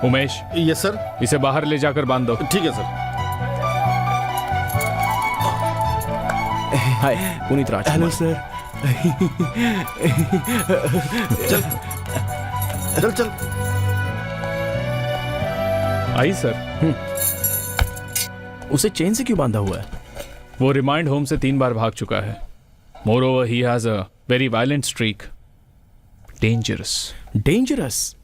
Umesh, yes sir. इसे बाहर ले जाकर बांध दो। ठीक है sir. Hi Puneet Raj. Hello sir. चल चल। आई सर। उसे चेन से क्यों बांधा हुआ है? वो रिमाइंड होम से 3 बार भाग चुका है। Moreover he has a very violent streak. Dangerous. Dangerous?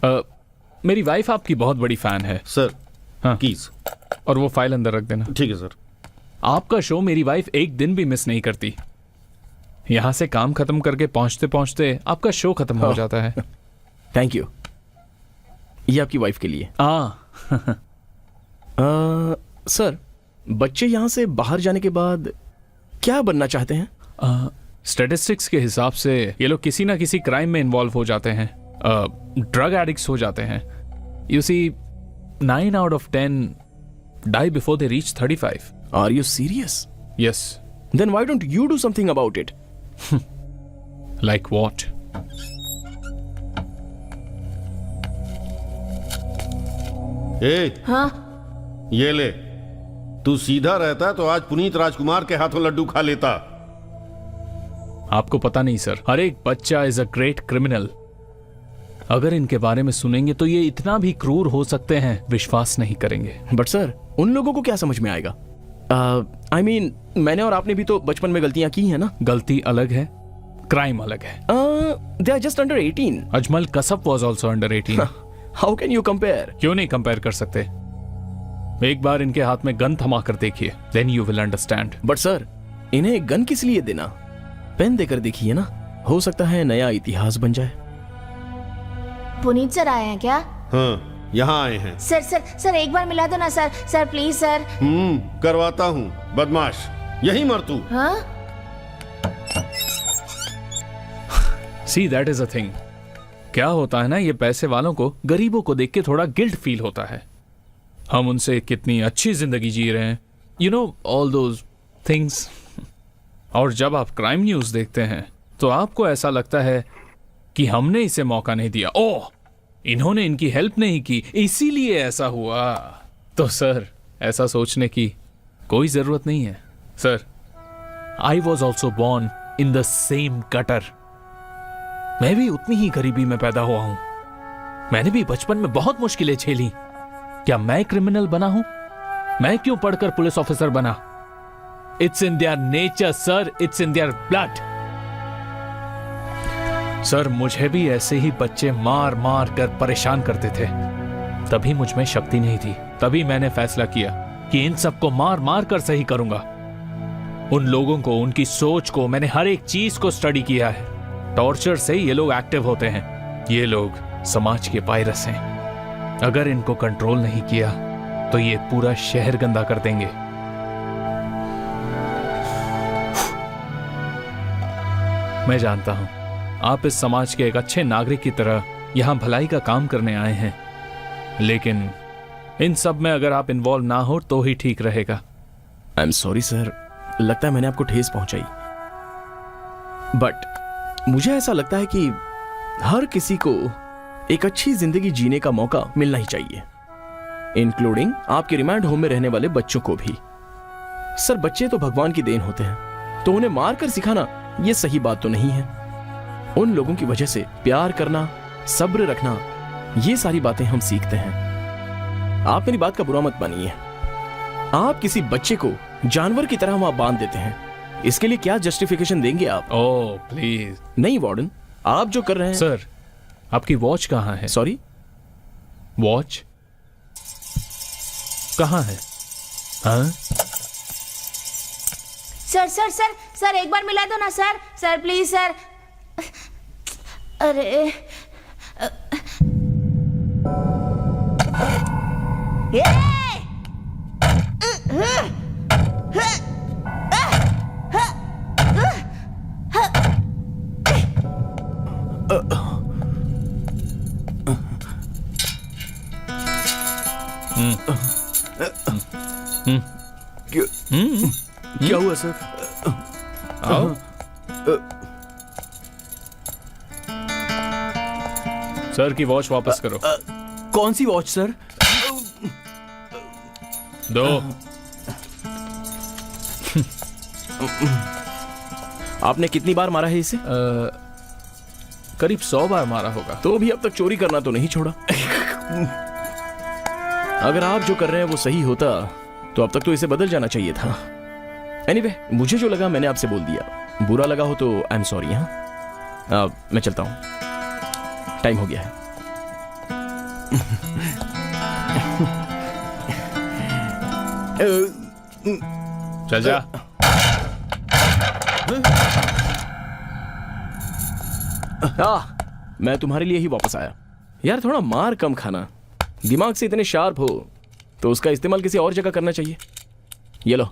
मेरी वाइफ आपकी बहुत बड़ी फैन है सर। हाँ, कीज और वो फाइल अंदर रख देना। ठीक है सर। आपका शो मेरी वाइफ एक दिन भी मिस नहीं करती। यहां से काम खत्म करके पहुंचते पहुंचते आपका शो खत्म हो जाता है। Thank you. ये आपकी वाइफ के लिए। सर, बच्चे यहां से बाहर जाने के बाद क्या बनना चाहते हैं? स्टैटिस्टिक्स के हिसाब से ये लोग किसी ना किसी क्राइम में इन्वॉल्व हो जाते हैं, ड्रग एडिक्ट्स हो जाते हैं। You see 9 out of 10 die before they reach 35. Are you serious? Yes. Then why don't you do something about it? Like what? हाँ? ये ले, तू सीधा रहता तो आज पुनीत राजकुमार के हाथों लड्डू खा लेता। आपको पता नहीं सर, हर एक बच्चा इज अ ग्रेट क्रिमिनल। अगर इनके बारे में सुनेंगे तो ये इतना भी क्रूर हो सकते हैं, विश्वास नहीं करेंगे। बट सर, उन लोगों को क्या समझ में आएगा? I mean, मैंने और आपने भी तो बचपन में गलतियां की हैं ना? गलती अलग है, क्राइम अलग है। They are just under 18. Ajmal कसब was also under 18. How can you compare? क्यों नहीं कंपेयर कर सकते? एक बार इनके हाथ में गन थमा कर देखिए, then you will understand. But sir, इन्हें गन किस लिए देना? पेन देकर देखिए ना, हो सकता है नया इतिहास बन जाए। पुनीत सर आए हैं क्या? हाँ, यहाँ आए हैं। सर एक बार मिला दो ना सर। Sir please sir. करवाता हूँ, बदमाश। यही मर तू। हाँ? See, that is a thing. क्या होता है ना, ये पैसे वालों को गरीबों को देख के थोड़ा गिल्ट फील होता है। हम उनसे कितनी अच्छी जिंदगी जी रहे हैं, you know, all those things. और जब आप क्राइम न्यूज देखते हैं तो आपको ऐसा लगता है कि हमने इसे मौका नहीं दिया, ओह इन्होंने इनकी हेल्प नहीं की इसीलिए ऐसा हुआ। तो सर, ऐसा सोचने की कोई जरूरत नहीं है। Sir, I was also born in the same gutter. मैं भी उतनी ही गरीबी में पैदा हुआ हूं। मैंने भी बचपन में बहुत मुश्किलें झेली। क्या मैं क्रिमिनल बना हूं? मैं क्यों पढ़कर पुलिस ऑफिसर बना? It's in their nature sir, it's in their blood. Sir, मुझे भी ऐसे ही बच्चे मार मार कर परेशान करते थे, तभी मुझ में शक्ति नहीं थी। तभी मैंने फैसला किया कि इन सबको मार मार कर सही करूंगा। उन लोगों को, उनकी सोच को, मैंने हर एक चीज को स्टडी किया है। टॉर्चर से ये लोग एक्टिव होते हैं। ये लोग समाज के वायरस हैं। अगर इनको कंट्रोल नहीं किया तो ये पूरा शहर गंदा कर देंगे। मैं जानता हूं आप इस समाज के एक अच्छे नागरिक की तरह यहां भलाई का काम करने आए हैं, लेकिन इन सब में अगर आप इन्वॉल्व ना हो तो ही ठीक रहेगा। आई एम सॉरी सर, लगता है मैंने आपको ठेस पहुंचाई, बट मुझे ऐसा लगता है कि हर किसी को एक अच्छी जिंदगी जीने का मौका मिलना ही चाहिए, इंक्लूडिंग आपके रिमांड होम में रहने वाले बच्चों को भी। सर, बच्चे तो भगवान की देन होते हैं, तो उन्हें मारकर सिखाना यह सही बात तो नहीं है। उन लोगों की वजह से प्यार करना, सब्र रखना, ये सारी बातें हम सीखते हैं। आप मेरी बात का बुरा मत मानिए। आप किसी बच्चे को जानवर की तरह वहां बांध देते हैं, इसके लिए क्या जस्टिफिकेशन देंगे आप? Oh please. नहीं वार्डन, आप जो कर रहे हैं। सर, आपकी वॉच कहाँ है? सॉरी, वॉच कहाँ है? हाँ? सर सर सर सर, एक बार मिला दो ना सर। Sir please sir. अरे क्या हुआ सर? आओ। सर की वॉच वापस करो। कौन सी वॉच सर? दो। आपने कितनी बार मारा है इसे? करीब 100 बार मारा होगा। तो भी अब तक चोरी करना तो नहीं छोड़ा। अगर आप जो कर रहे हैं वो सही होता तो अब तक तो इसे बदल जाना चाहिए था। एनीवे, मुझे जो लगा मैंने आपसे बोल दिया। बुरा लगा हो तो आई एम सॉरी। हाँ, मैं चलता हूं, टाइम हो गया है। चल जा। मैं तुम्हारे लिए ही वापस आया। यार, थोड़ा मार कम खाना। दिमाग से इतने शार्प हो तो उसका इस्तेमाल किसी और जगह करना चाहिए। ये लो,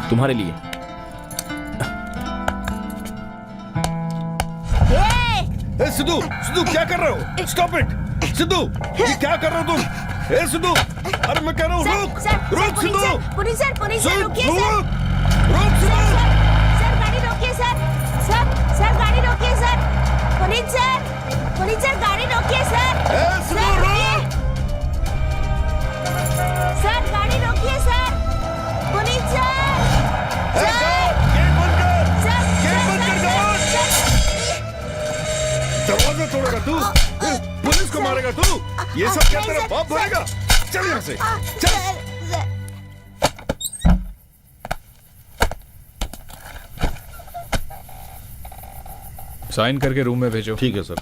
तुम्हारे लिए। सिद्धू, सिद्धू क्या कर रहे हो? स्टॉप इट सिद्धू, ये क्या कर रहे हो तुम? ए सिद्धू, अरे मैं कह रहा हूँ रुक, रुक सिद्धू। पुलिस सर रुकिए सर। रुक सिद्धू। सर गाड़ी रोकिए सर। सर गाड़ी रोकिए सर। पुलिस सर गाड़ी रोकिए सर। सिद्धू रुक। सर गाड़ी रोकिए सर। पुलिस गेट बंद कर। गेट बंद कर दरवाजा तोड़ेगा तू? पुलिस को मारेगा तू? ये सब क्या तेरा बाप भरेगा? चल यहाँ से, चल। साइन करके रूम में भेजो। ठीक है सर।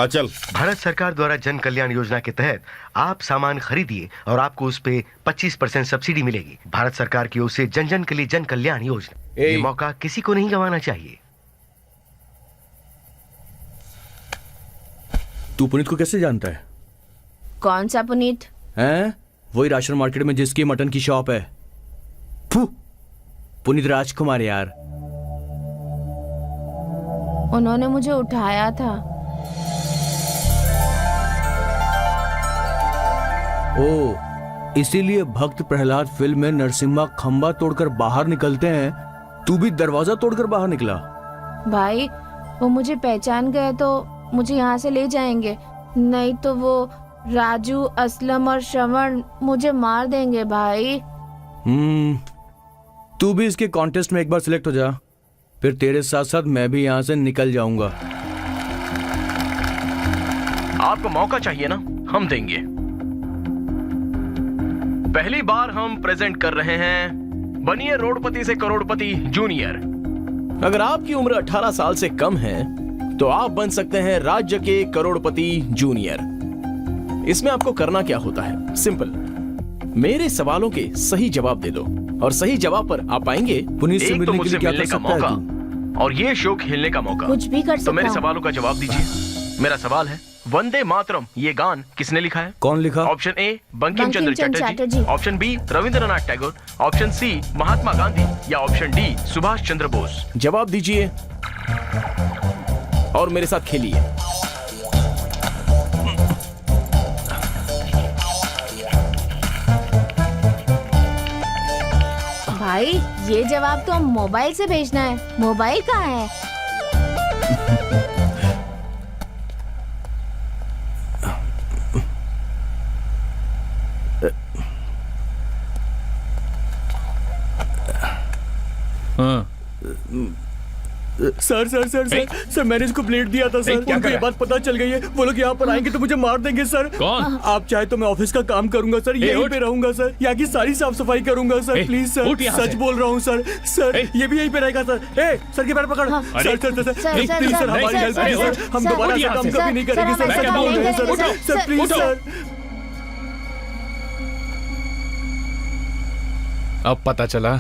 चल। भारत सरकार द्वारा जन कल्याण योजना के तहत आप सामान खरीदिए और आपको उस पे 25% सब्सिडी मिलेगी। भारत सरकार की ओर से जन जन के लिए जन कल्याण योजना। ये मौका किसी को नहीं गंवाना चाहिए। तू पुनीत को कैसे जानता है? कौन सा पुनीत? हैं? वही राशन मार्केट में जिसकी मटन की शॉप है। पुनीत राजकुमार यार। उन्होंने मुझे उठाया था। ओ, इसीलिए भक्त प्रहलाद फिल्म में नरसिम्हा खंबा तोड़कर बाहर निकलते हैं, तू भी दरवाजा तोड़कर बाहर निकला। भाई, वो मुझे पहचान गए तो मुझे यहाँ से ले जाएंगे, नहीं तो वो राजू, असलम और श्रवण मुझे मार देंगे भाई। तू भी इसके कॉन्टेस्ट में एक बार सिलेक्ट हो जा, फिर तेरे साथ साथ मैं भी यहाँ से निकल जाऊंगा। आपको मौका चाहिए ना, हम देंगे। पहली बार हम प्रेजेंट कर रहे हैं बनिए रोडपति से करोड़पति जूनियर। अगर आपकी उम्र 18 साल से कम है तो आप बन सकते हैं राज्य के करोड़पति जूनियर। इसमें आपको करना क्या होता है, सिंपल, मेरे सवालों के सही जवाब दे दो और सही जवाब पर आप पाएंगे पुनीत से एक तो मिलने के मुझसे लिए क्या मिलने कर का सकता है मौका और ये शो खेलने का मौका। कुछ भी कर सकता तो मेरे हूँ। सवालों का जवाब दीजिए। मेरा सवाल है, वंदे मातरम ये गान किसने लिखा है? कौन लिखा? Option A Bankim Chandra Bankim Chandra Chatterjee, Chatterjee. Option B Rabindranath Tagore, option C Mahatma Gandhi या ऑप्शन डी सुभाष चंद्र बोस। जवाब दीजिए और मेरे साथ खेलिए। भाई ये जवाब तो मोबाइल से भेजना है। मोबाइल कहाँ है? हाँ sir sir sir sir sir मैंने इसको प्लेट दिया था सर। क्या उनको करा? ये बात पता चल गई है, वो लोग यहाँ पर आएंगे तो मुझे मार देंगे सर। कौन? आप चाहे तो मैं ऑफिस का काम करूंगा सर, यहीं उठ। पे रहूंगा सर, यहाँ की सारी साफ सफाई करूंगा सर। प्लीज सर, उठ यहाँ सच से। बोल रहा हूँ सर। सर ये भी यहीं पे रहेगा सर। सर के पैर पकड़। Sir sir sir sir, please sir, sir हमारी सर, हेल्प सर, कीजिए सर, सर, हम सर, दोबारा उठ ऐसा यहाँ काम से। कभी नहीं सर, करेंगे सर, सर। सर, सच हम बोल रहे हैं नहीं सर। करेंगे, सर सर, प्लीज उठो। सर। अब पता चला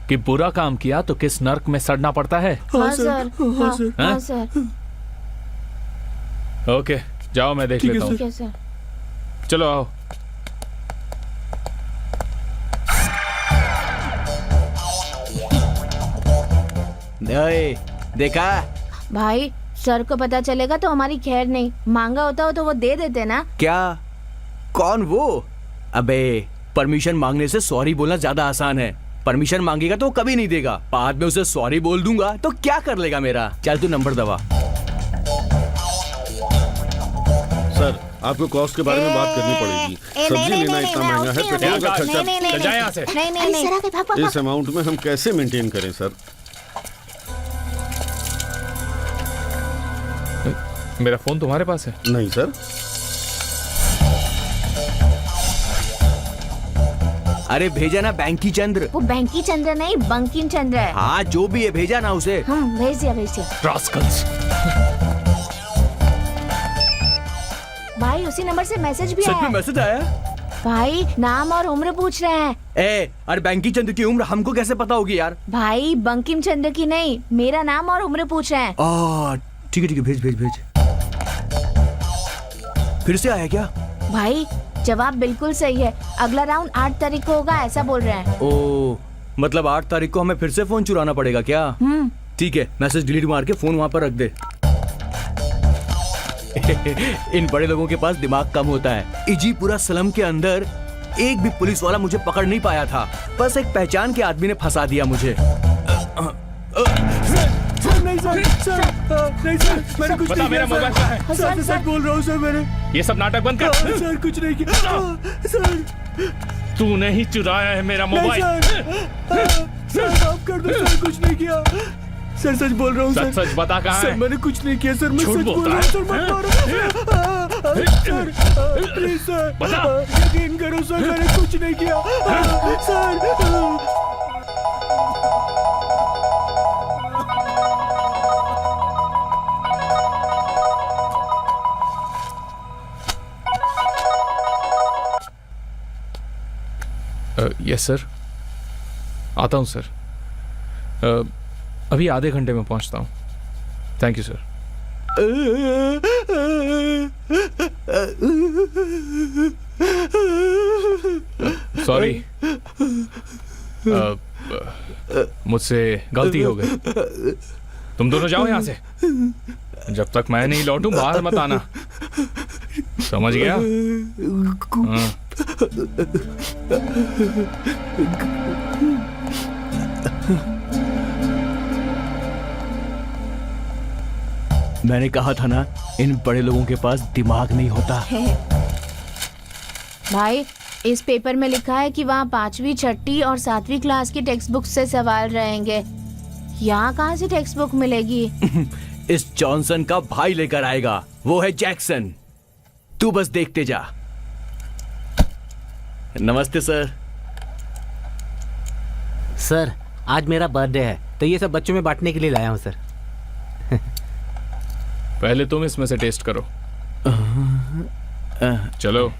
कि बुरा काम किया तो किस नर्क में सड़ना पड़ता है। हाँ सर, हाँ सर। हाँ सर। ओके जाओ, मैं देख लेता हूँ। ठीक है सर। चलो आओ। देखा भाई सर को पता चलेगा तो हमारी खैर नहीं। मांगा होता हो तो वो दे देते ना। क्या? कौन वो? अबे परमिशन मांगने से सॉरी बोलना ज्यादा आसान है। परमिशन मांगेगा तो वो कभी नहीं देगा, बाद में उसे सॉरी बोल दूंगा तो क्या कर लेगा मेरा। चल तू नंबर दबा। सर आपको कॉस्ट के बारे में बात करनी पड़ेगी। सब्जी लेना इतना महंगा है, पेट्रोल का खर्चा। चल जाए यहाँ से। नहीं नहीं नहीं। इस अमाउंट में हम कैसे मेंटेन करें सर? मेरा फोन तुम्हारे पास है? नहीं सर। अरे भेजा ना बैंकी चंद्र। वो बैंकी चंद्र नहीं, बंकिम चंद्र है। हाँ जो भी है भेजा ना उसे। भेज दिया भेज दिया। रास्कल्स। भाई उसी नंबर से मैसेज भी सच आया में है। मैसेज आया? भाई नाम और उम्र पूछ रहे हैं। अरे बैंकी चंद्र की उम्र हमको कैसे पता होगी यार? भाई बंकिम चंद्र की नहीं, मेरा नाम और उम्र पूछ रहे हैं। ठीक है भेज भेज भेज। फिर से आया क्या? भाई जवाब बिल्कुल सही है। अगला राउंड 8 तारीख को होगा ऐसा बोल रहे हैं। ओ मतलब 8 तारीख को हमें फिर से फोन चुराना पड़ेगा क्या? ठीक है, मैसेज डिलीट मार के फोन वहां पर रख दे। इन बड़े लोगों के पास दिमाग कम होता है। इजीपुरा स्लम के अंदर एक भी पुलिस वाला मुझे पकड़ नहीं पाया था, बस एक पहचान के आदमी ने फंसा दिया मुझे। नहीं सर, नहीं सर, मैंने कुछ बता, नहीं मेरा किया मोबाइल कहाँ है? सर सच बोल रहा हूँ सर, मैंने ये सब नाटक बंद कर। सर कुछ नहीं किया सर। तूने ही चुराया है मेरा मोबाइल। सर माफ कर दो सर, कुछ नहीं किया सर, सच बोल रहा हूँ सर। सच बता कहाँ सर है? मैंने कुछ नहीं किया सर, मैं झूठ सच बोल बोलता रहा हूँ है? सर, मत मारो सर, प्लीज सर बता। यकीन करो सर, मैंने कुछ नहीं किया सर। यस सर, आता हूँ सर। अभी आधे घंटे में पहुँचता हूँ। Thank you sir. सॉरी, मुझसे गलती हो गई। तुम दोनों जाओ यहाँ से। जब तक मैं नहीं लौटूं बाहर मत आना, समझ गया? हाँ। मैंने कहा था ना, इन बड़े लोगों के पास दिमाग नहीं होता। भाई इस पेपर में लिखा है कि वहाँ 5वीं, 6वीं और 7वीं क्लास की टेक्स्ट बुक से सवाल रहेंगे। यहाँ कहाँ से टेक्स्ट बुक मिलेगी? इस जॉनसन का भाई लेकर आएगा, वो है जैक्सन। तू बस देखते जा। नमस्ते सर। सर आज मेरा बर्थडे है तो ये सब बच्चों में बांटने के लिए लाया हूँ सर। पहले तुम इसमें से टेस्ट करो। चलो।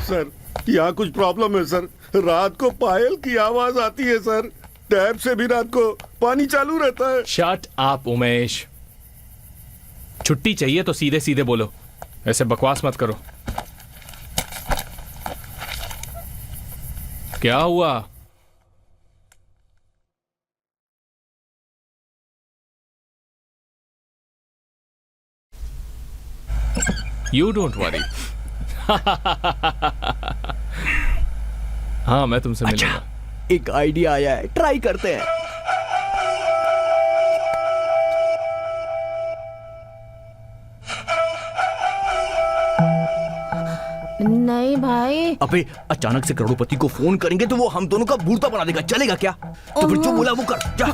सर यहाँ कुछ प्रॉब्लम है सर। रात को पायल की आवाज आती है सर। टैप से भी रात को पानी चालू रहता है। Shut up Umesh. छुट्टी चाहिए तो सीधे सीधे बोलो, ऐसे बकवास मत करो। क्या हुआ? You don't worry. हाँ, मैं तुमसे मिलूंगा। एक आइडिया आया है, ट्राई करते हैं। नहीं भाई। अबे अचानक से करोड़पति को फोन करेंगे तो वो हम दोनों का बूढ़ा बना देगा, चलेगा क्या? तो फिर जो बोला वो कर, जा।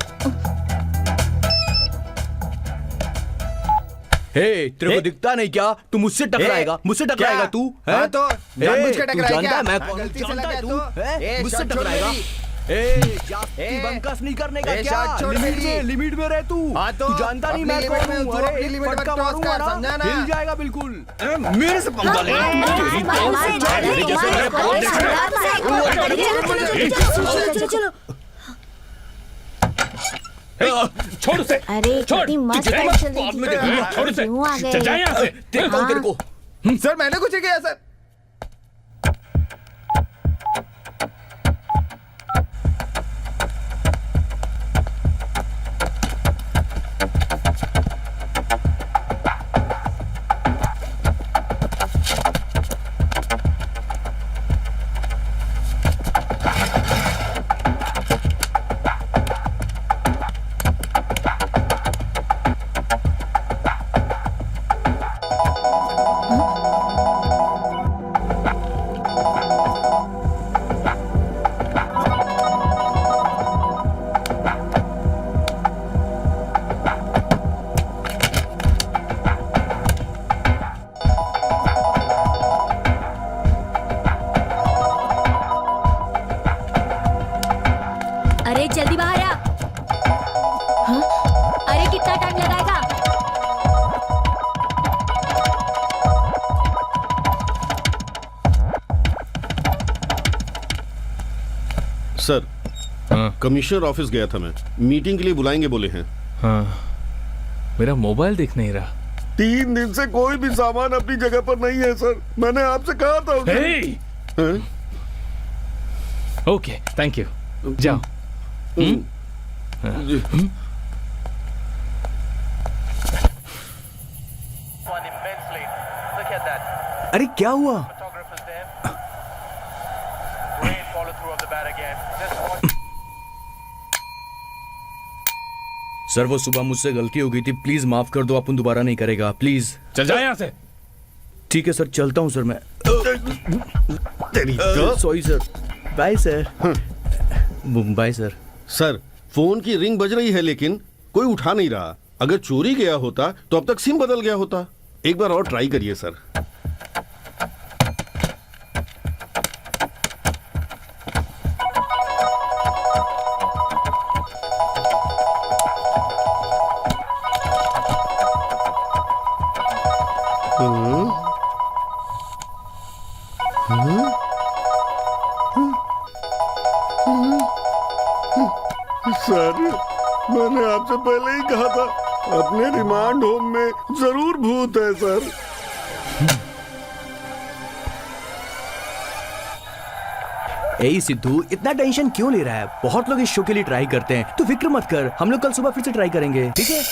हे, तेरे को दिखता नहीं क्या? तू मुझसे टकराएगा, मुझसे टकराएगा तू? हाँ तो जानबूझ के टकराएगा क्या? मैं गलती से जानता लगा है तू? तू? मुझसे टकराएगा? बंकस नहीं करने का क्या? लिमिट में रह तू। तू जानता नहीं मैं कौन हूँ? अरे एक फटका मारूंगा ना, हिल जाएगा बिल्कुल। मेरे से पंगा ले। चलो। छोड़ उसे। अरे छोटी मस्त छोड़ उसे। चल जा यहाँ से। तेरे को सर मैंने कुछ नहीं किया सर। अरे जल्दी बाहर आ। अरे कितना टाइम लगाएगा? सर, हाँ कमिश्नर ऑफिस गया था मैं। मीटिंग के लिए बुलाएंगे बोले हैं। हाँ, मेरा मोबाइल दिख नहीं रहा। 3 दिन से कोई भी सामान अपनी जगह पर नहीं है सर। मैंने आपसे कहा था उसे। Hey! Okay, thank you. जाओ। अरे क्या हुआ? सर वो सुबह मुझसे गलती हो गई थी, प्लीज माफ कर दो। अपन दोबारा नहीं करेगा प्लीज। चल जा यहाँ से। ठीक है सर, चलता हूँ सर मैं। तेरी sorry sir. Bye sir. Bye sir. Sir, phone की रिंग बज रही है लेकिन कोई उठा नहीं रहा। अगर चोरी गया होता तो अब तक सिम बदल गया होता। एक बार और ट्राई करिए सर। सर, मैंने आपसे पहले ही कहा था, अपने रिमांड होम में जरूर भूत है सर। ए सिद्धू, इतना टेंशन क्यों ले रहा है? बहुत लोग इस शो के लिए ट्राई करते हैं, तो फिक्र मत कर। हम लोग कल सुबह फिर से ट्राई करेंगे, ठीक है?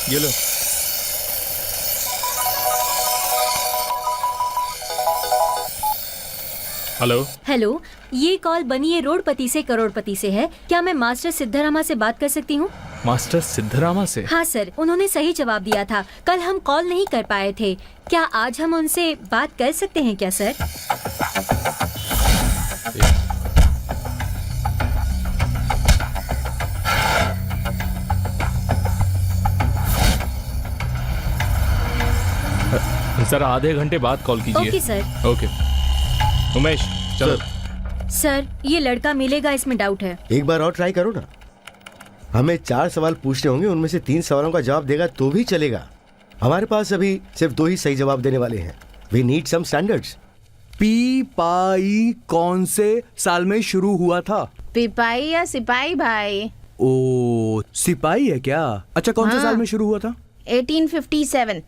ये लो। हेलो। हेलो, ये कॉल बनिए रोडपति से करोड़पति से है। क्या मैं मास्टर सिद्धरामा से बात कर सकती हूँ? मास्टर सिद्धरामा से? हाँ सर, उन्होंने सही जवाब दिया था। कल हम कॉल नहीं कर पाए थे। क्या आज हम उनसे बात कर सकते हैं क्या सर? सर, आधे घंटे बाद कॉल कीजिए। Okay sir. ओके। उमेश, चलो। सर, ये लड़का मिलेगा इसमें डाउट है। एक बार और ट्राई करो ना। हमें 4 सवाल पूछने होंगे, उनमें से 3 सवालों का जवाब देगा तो भी चलेगा। हमारे पास अभी सिर्फ 2 ही सही जवाब देने वाले हैं। We need some standards. पी पाई कौन से साल में शुरू हुआ था? पिपाई या सिपाही भाई? ओ, सिपाही है क्या? अच्छा, कौन से हाँ। साल में शुरू हुआ था? 1857।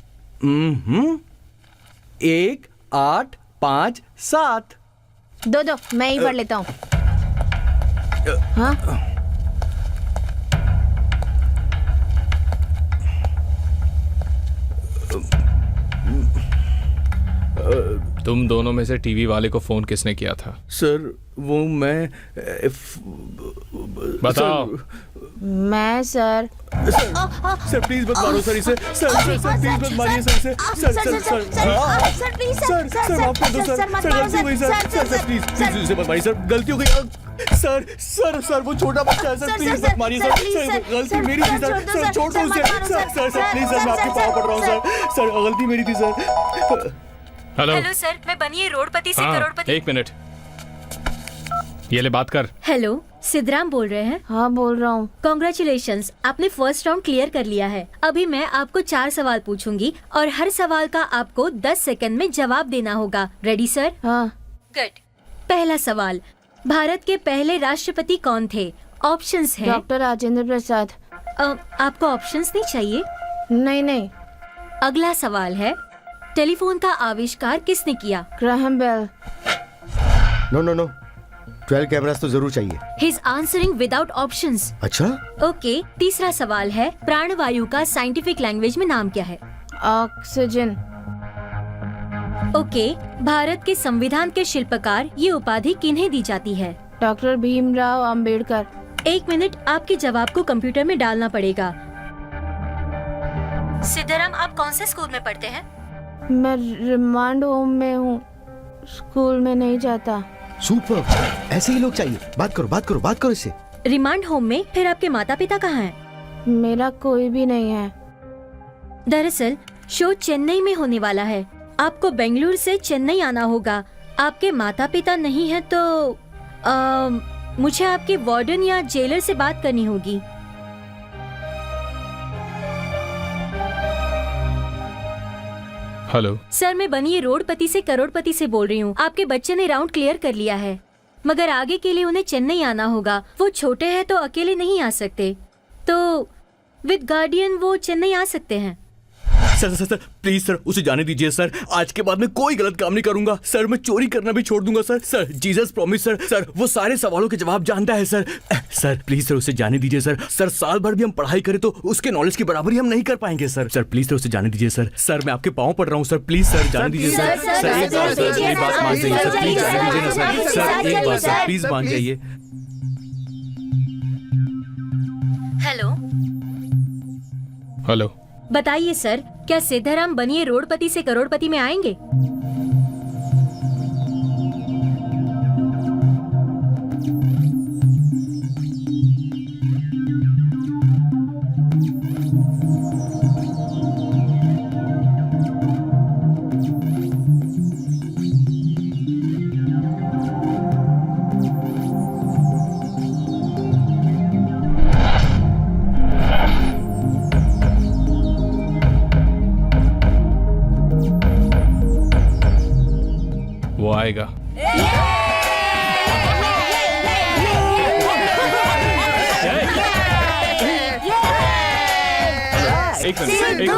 1 8 5 7। दो मैं ही पढ़ लेता हूँ। हाँ? तुम दोनों में से टीवी वाले को फोन किसने किया था? सर वो मैं बताओ। मैं सर। सर प्लीज मत मारो सर इसे। सर प्लीज मत मारिए सर इसे। सर प्लीज सर माफ कर दो सर। सर गलती हो गई सर। सर प्लीज इसे मत मारिए सर, गलती हो गई। सर वो छोटा बच्चा है सर, प्लीज मत मारिए सर। सर गलती मेरी थी सर, छोड़ दो उसे। सर प्लीज सर, मैं आपके पाँव पड़ रहा हूँ सर। गलती मेरी थी सर। हेलो सर, मैं बनिए रोडपति से हाँ, करोड़पति। 1 मिनट, ये ले बात कर। हेलो, सिद्धराम बोल रहे हैं? हाँ बोल रहा हूँ। कॉन्ग्रेचुलेशंस, आपने फर्स्ट राउंड क्लियर कर लिया है। अभी मैं आपको 4 सवाल पूछूंगी और हर सवाल का आपको 10 सेकंड में जवाब देना होगा। Ready sir? हाँ। गुड। पहला सवाल, भारत के पहले राष्ट्रपति कौन थे? ऑप्शंस हैं। डॉक्टर राजेंद्र प्रसाद। आपको ऑप्शंस नहीं चाहिए? नहीं। अगला सवाल है, टेलीफोन का आविष्कार किसने किया? Graham bell. नो 12 कैमरास तो जरूर चाहिए। He's answering without options. अच्छा, ओके, तीसरा सवाल है, प्राणवायु का साइंटिफिक लैंग्वेज में नाम क्या है? ऑक्सीजन। ओके, भारत के संविधान के शिल्पकार ये उपाधि किन्हें दी जाती है? डॉक्टर भीमराव अंबेडकर। 1 मिनट, आपके जवाब को कंप्यूटर में डालना पड़ेगा। सिद्धराम, आप कौन से स्कूल में पढ़ते हैं? मैं रिमांड होम में हूँ, स्कूल में नहीं जाता। सुपर, ऐसे ही लोग चाहिए। बात करो इससे। रिमांड होम में? फिर आपके माता पिता कहाँ हैं? मेरा कोई भी नहीं है। दरअसल शो चेन्नई में होने वाला है, आपको बेंगलुरु से चेन्नई आना होगा। आपके माता पिता नहीं है तो मुझे आपके वार्डन या जेलर से बात करनी होगी। हेलो सर, मैं बनिए रोडपति से करोड़पति से बोल रही हूँ। आपके बच्चे ने राउंड क्लियर कर लिया है, मगर आगे के लिए उन्हें चेन्नई आना होगा। वो छोटे हैं तो अकेले नहीं आ सकते, तो विद गार्डियन वो चेन्नई आ सकते हैं। सर प्लीज सर, उसे जाने दीजिए सर। आज के बाद मैं कोई गलत काम नहीं करूंगा सर। मैं चोरी करना भी छोड़ दूंगा सर। जीसस प्रॉमिस सर वो सारे सवालों के जवाब जानता है सर प्लीज सर, उसे जाने दीजिए सर। साल भर भी हम पढ़ाई करें तो उसके नॉलेज की बराबरी हम नहीं कर पाएंगे सर प्लीज सर, उसे जाने दीजिए सर। मैं आपके पाँव पड़ रहा हूँ सर, प्लीज सर जाने दीजिए सर। एक बार सर, मेरी बात मान जाइए सर, प्लीज जाने दीजिए ना सर। एक बार सर, प्लीज मान जाइए। हेलो, बताइए सर, क्या सिद्धराम बनिए रोडपति से करोड़पति में आएंगे? वो आएगा। एक मिनट।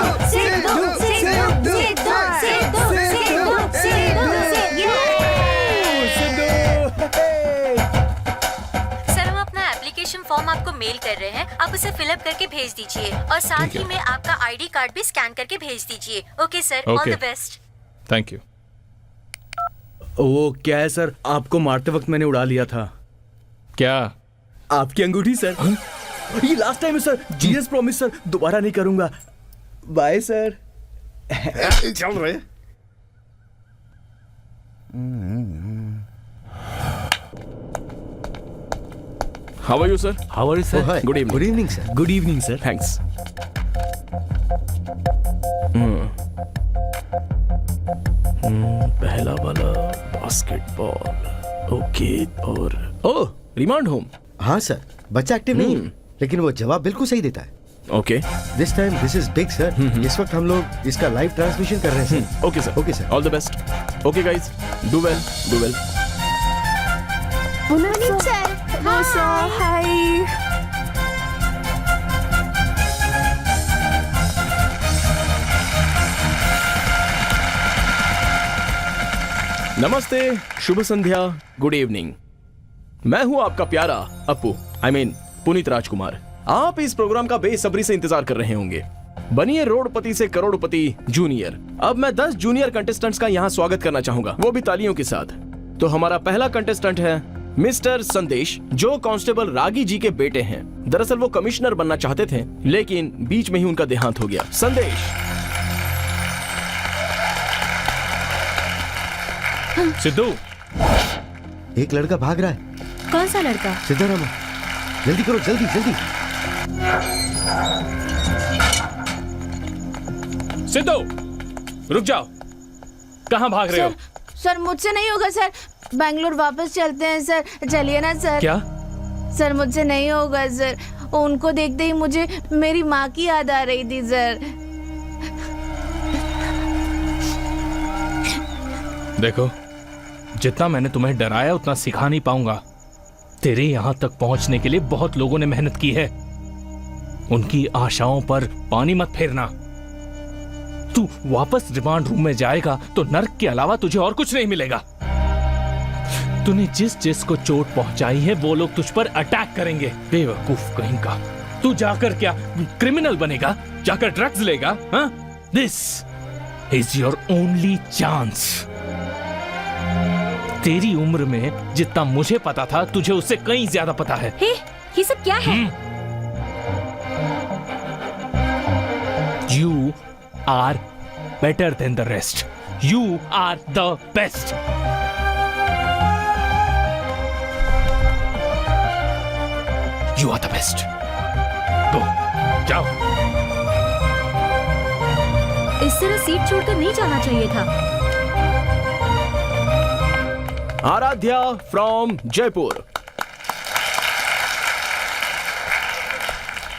सर, हम अपना एप्लीकेशन फॉर्म आपको मेल कर रहे हैं, आप उसे फिलअप करके भेज दीजिए और साथ ही में आपका आईडी कार्ड भी स्कैन करके भेज दीजिए। Okay sir, all the best. Thank you. वो क्या है सर, आपको मारते वक्त मैंने उड़ा लिया था। क्या? आपकी अंगूठी सर। ये लास्ट टाइम है सर। जीएस प्रॉमिस सर, दोबारा नहीं करूंगा। Bye sir. चल रहे। How are you sir? How are you sir? Good evening. Good evening sir. Good evening sir. Thanks. पहला वाला बास्केटबॉल, ओके। और ओह, रिमांड होम। हाँ सर, बच्चा एक्टिव नहीं है। लेकिन वो जवाब बिल्कुल सही देता है। Okay this time this is big sir. इस वक्त हम लोग इसका लाइव ट्रांसमिशन कर रहे हैं sir. Okay sir, okay sir. All the best. Okay guys, do well, do well. Hi. नमस्ते, शुभ संध्या, गुड इवनिंग। मैं हूं आपका प्यारा अपू, पुनीत राजकुमार। आप इस प्रोग्राम का बेसब्री से इंतजार कर रहे होंगे। बनिए रोडपति से करोड़पति जूनियर। अब मैं 10 जूनियर कंटेस्टेंट्स का यहाँ स्वागत करना चाहूंगा, वो भी तालियों के साथ। तो हमारा पहला कंटेस्टेंट है मिस्टर संदेश, जो कांस्टेबल रागी जी के बेटे हैं। दरअसल वो कमिश्नर बनना चाहते थे, लेकिन बीच में ही उनका देहांत हो गया। संदेश। सिद्धू, एक लड़का भाग रहा है। कौन सा लड़का? सिद्धारामा, जल्दी करो, जल्दी जल्दी। सिद्धू, रुक जाओ, कहाँ भाग रहे हो? सर मुझसे नहीं होगा सर, बैंगलोर वापस चलते हैं सर। चलिए ना सर। क्या? सर मुझसे नहीं होगा सर, उनको देखते ही मुझे मेरी माँ की याद आ रही थी सर। देखो, जितना मैंने तुम्हें डराया उतना सिखा नहीं पाऊंगा। तेरे यहां तक पहुंचने के लिए बहुत लोगों ने मेहनत की है। उनकी आशाओं पर पानी मत फेरना। तू वापस रिमांड रूम में जाएगा तो नर्क के अलावा तुझे और कुछ नहीं मिलेगा। तूने जिस जिस को चोट पहुंचाई है वो लोग तुझ पर अटैक करेंगे। बेवकूफ कहीं का। तू जाकर क्या क्रिमिनल बनेगा? जाकर ड्रग्स लेगा? हाँ? This is your only chance. तेरी उम्र में जितना मुझे पता था, तुझे उससे कहीं ज्यादा पता है। हे, ये सब क्या है? You are better than the rest. You are the best. You are the best. Go, जाओ। इस तरह सीट छोड़कर नहीं जाना चाहिए था। आराध्या फ्रॉम जयपुर।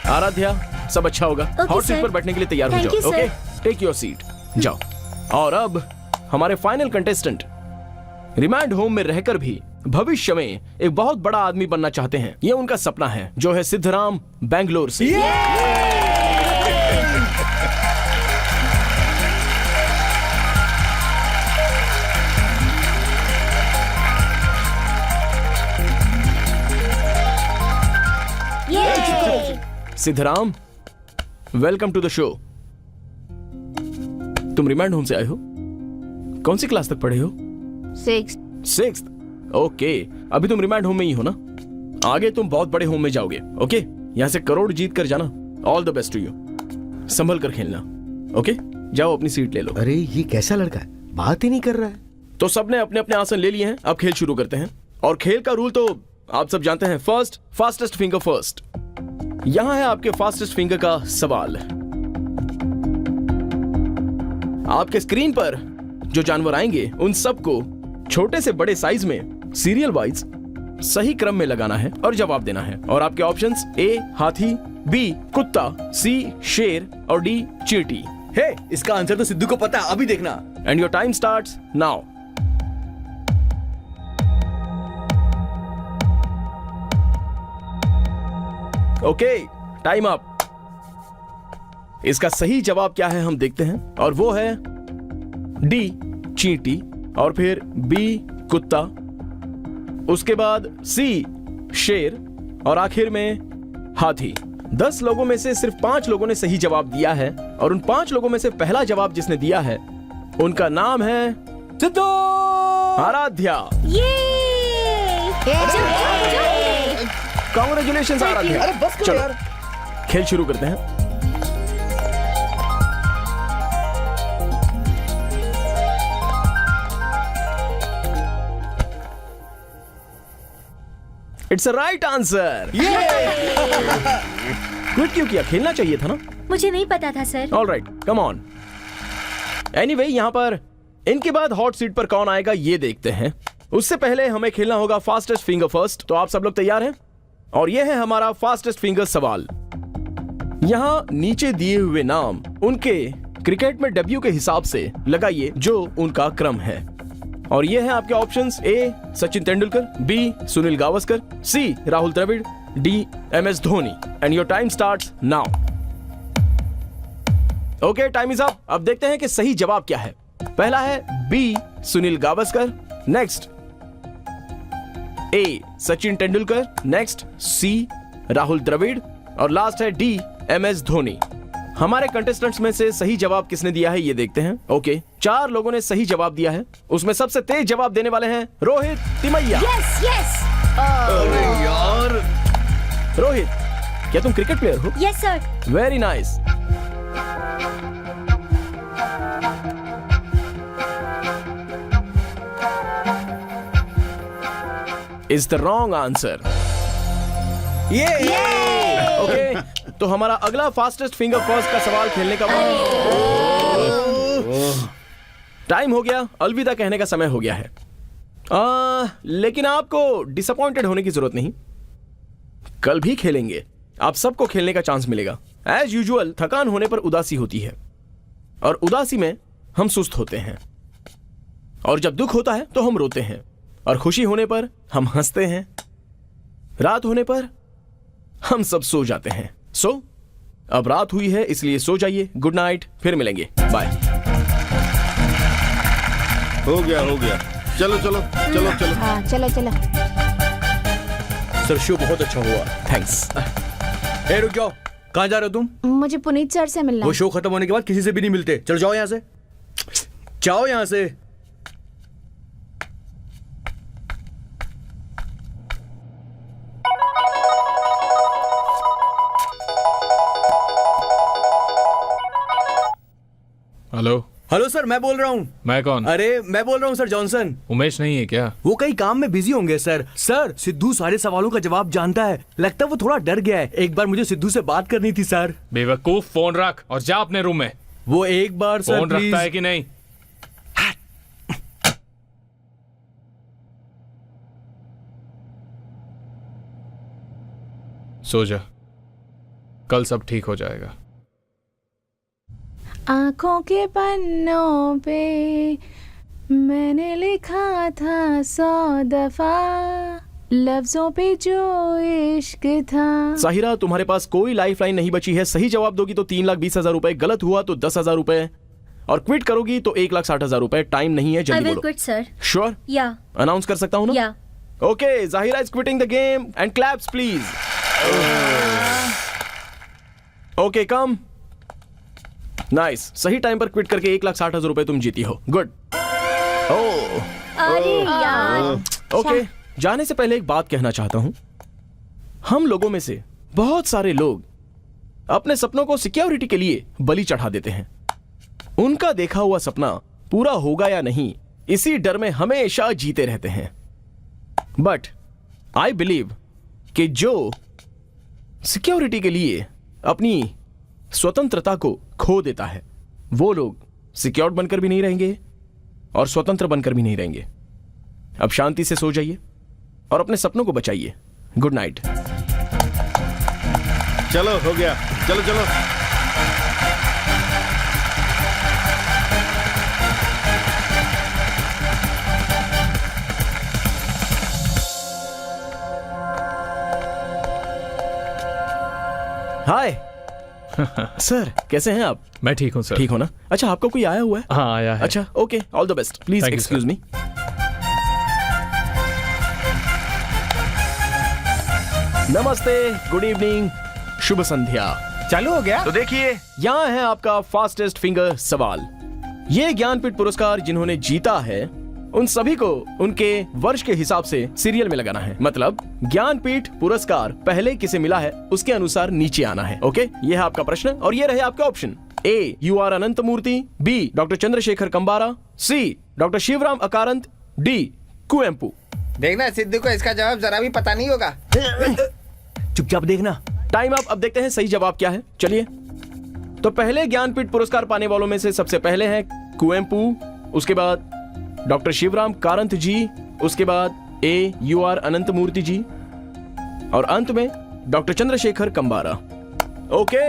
आराध्या, सब अच्छा होगा। हॉट सीट पर बैठने के लिए तैयार हो जाओ। ओके, टेक योर सीट, जाओ। और अब हमारे फाइनल कंटेस्टेंट रिमांड होम में रहकर भी भविष्य में एक बहुत बड़ा आदमी बनना चाहते हैं। ये उनका सपना है, जो है सिद्धराम, बैंगलोर से। Siddharam, welcome to the show. तुम रिमांड होम से आए हो? कौन सी क्लास तक पढ़े हो? 6th। ओके, अभी तुम रिमांड होम में ही हो ना? आगे तुम बहुत बड़े होम में जाओगे। ओके, यहाँ से करोड़ जीत कर जाना। All the best to you. संभल कर खेलना। ओके, जाओ अपनी सीट ले लो। अरे ये कैसा लड़का है, बात ही नहीं कर रहा है। तो सबने अपने अपने आसन ले लिए हैं, अब खेल शुरू करते हैं। और खेल का रूल तो आप सब जानते हैं। First, fastest finger first. यहां है आपके फास्टेस्ट फिंगर का सवाल। आपके स्क्रीन पर जो जानवर आएंगे उन सबको छोटे से बड़े साइज में सीरियल वाइज सही क्रम में लगाना है और जवाब देना है। और आपके ऑप्शंस ए हाथी, बी कुत्ता, सी शेर और डी चींटी। हे, इसका आंसर तो सिद्धू को पता है, अभी देखना। And your time starts now. Okay, time up. इसका सही जवाब क्या है हम देखते हैं, और वो है डी चींटी, और फिर बी कुत्ता, उसके बाद सी शेर, और आखिर में हाथी। 10 लोगों में से सिर्फ 5 लोगों ने सही जवाब दिया है, और उन 5 लोगों में से पहला जवाब जिसने दिया है उनका नाम है सिद्धू। आराध्या। कांग्रेचुलेशंस आराध्या। अरे बस करो यार। खेल शुरू करते हैं। It's a right answer. Quit क्यों किया? खेलना चाहिए था ना। मुझे नहीं पता था sir. All right, come on. Anyway, यहां पर इनके बाद हॉट सीट पर कौन आएगा ये देखते हैं। उससे पहले हमें खेलना होगा फास्टेस्ट फिंगर फर्स्ट। तो आप सब लोग तैयार हैं? और यह है हमारा फास्टेस्ट फिंगर सवाल। यहां नीचे दिए हुए नाम उनके क्रिकेट में डेब्यू के हिसाब से लगाइए जो उनका क्रम है। और ये है आपके options: A Sachin Tendulkar, B Sunil Gavaskar, C Rahul Dravid, D MS Dhoni. And your time starts now. Okay, time is up. अब देखते हैं कि सही जवाब क्या है। पहला है बी सुनील गावस्कर, नेक्स्ट ए सचिन तेंदुलकर, नेक्स्ट सी राहुल द्रविड़ और लास्ट है डी MS धोनी। हमारे कंटेस्टेंट्स में से सही जवाब किसने दिया है ये देखते हैं। ओके, 4 लोगों ने सही जवाब दिया है। उसमें सबसे तेज जवाब देने वाले हैं रोहित तिमैया। Yes yes. अरे यार रोहित, क्या तुम क्रिकेट प्लेयर हो? Yes sir. Very nice. Is the wrong answer. Okay, तो हमारा अगला फास्टेस्ट फिंगर फर्स्ट का सवाल खेलने का टाइम हो गया। अलविदा कहने का समय हो गया है। लेकिन आपको डिसअपॉइंटेड होने की जरूरत नहीं, कल भी खेलेंगे। आप सबको खेलने का चांस मिलेगा। एज यूजुअल थकान होने पर उदासी होती है और उदासी में हम सुस्त होते हैं, और जब दुख होता है तो हम रोते हैं, और खुशी होने पर हम हंसते हैं, रात होने पर हम सब सो जाते हैं। सो अब रात हुई है इसलिए सो जाइए। गुड नाइट, फिर मिलेंगे, बाय। हो गया हो गया, चलो चलो चलो चलो। हाँ चलो चलो। सर शो बहुत अच्छा हुआ। थैंक्स। ए रुक जाओ, कहाँ जा रहे हो तुम? मुझे पुनीत सर से मिलना वो है। शो खत्म होने के बाद किसी से भी नहीं मिलते। चलो जाओ यहाँ से, जाओ यहाँ से। हेलो। हेलो सर, मैं बोल रहा हूँ। मैं कौन? अरे मैं बोल रहा हूँ सर, जॉनसन। उमेश नहीं है क्या? वो कई काम में बिजी होंगे सर। सर सिद्धू सारे सवालों का जवाब जानता है, लगता है वो थोड़ा डर गया है। एक बार मुझे सिद्धू से बात करनी थी सर। बेवकूफ, फोन रख और जा अपने रूम में। वो एक बार सर फोन प्लीज। रखता है कि नहीं? सो जा, कल सब ठीक हो जाएगा। आंखों के पन्नों पे मैंने लिखा था 100 दफा, लफ्जों पे जो इश्क था। साहिरा, तुम्हारे पास कोई लाइफ लाइन नहीं बची है। सही जवाब दोगी तो 3,20,000 रुपए, गलत हुआ तो 10,000 रुपए, और क्विट करोगी तो 1,60,000 रुपए। टाइम नहीं है, आई जल्दी विल बोलो। Quit sir. श्योर? या अनाउंस कर सकता हूँ ना? Yeah. Okay, Zahira is quitting the game and claps please. Okay, come. Nice, सही टाइम पर क्विट करके 1,60,000 रुपए तुम जीती हो। गुड। ओह, अरे यार। ओके, जाने से पहले एक बात कहना चाहता हूं। हम लोगों में से बहुत सारे लोग अपने सपनों को सिक्योरिटी के लिए बलि चढ़ा देते हैं। उनका देखा हुआ सपना पूरा होगा या नहीं, इसी डर में हमेशा जीते रहते हैं। बट आई बिलीव कि जो सिक्योरिटी के लिए अपनी स्वतंत्रता को खो देता है, वो लोग सिक्योर्ड बनकर भी नहीं रहेंगे और स्वतंत्र बनकर भी नहीं रहेंगे। अब शांति से सो जाइए और अपने सपनों को बचाइए। Good night. चलो हो गया, चलो चलो। हाय सर, कैसे हैं आप? मैं ठीक हूँ सर। ठीक हो ना? अच्छा, आपका कोई आया हुआ है? हाँ आया है। अच्छा, okay, all the best. Please Thank you, excuse sir. मी। नमस्ते, गुड इवनिंग, शुभ संध्या। चालू हो गया? तो देखिए, यहाँ है आपका फास्टेस्ट फिंगर सवाल। ये ज्ञानपीठ पुरस्कार जिन्होंने जीता है उन सभी को उनके वर्ष के हिसाब से सीरियल में लगाना है। मतलब ज्ञानपीठ पुरस्कार पहले किसे मिला है उसके अनुसार नीचे आना है। ओके, ये है आपका प्रश्न और ये रहे आपके ऑप्शन। ए UR अनंत मूर्ति, बी डॉक्टर चंद्रशेखर कंबारा, सी डॉक्टर शिवराम अकारंत, डी कुवेम्पु। देखना सिद्धू को इसका जवाब जरा भी पता नहीं होगा। चुपचाप देखना। Time up. अब देखते हैं सही जवाब क्या है। चलिए, तो पहले ज्ञानपीठ पुरस्कार पाने वालों में से सबसे पहले हैं कुवेम्पु, उसके बाद डॉक्टर शिवराम कारंत जी, उसके बाद ए UR अनंत मूर्ति जी, और अंत में डॉक्टर चंद्रशेखर कंबारा। ओके,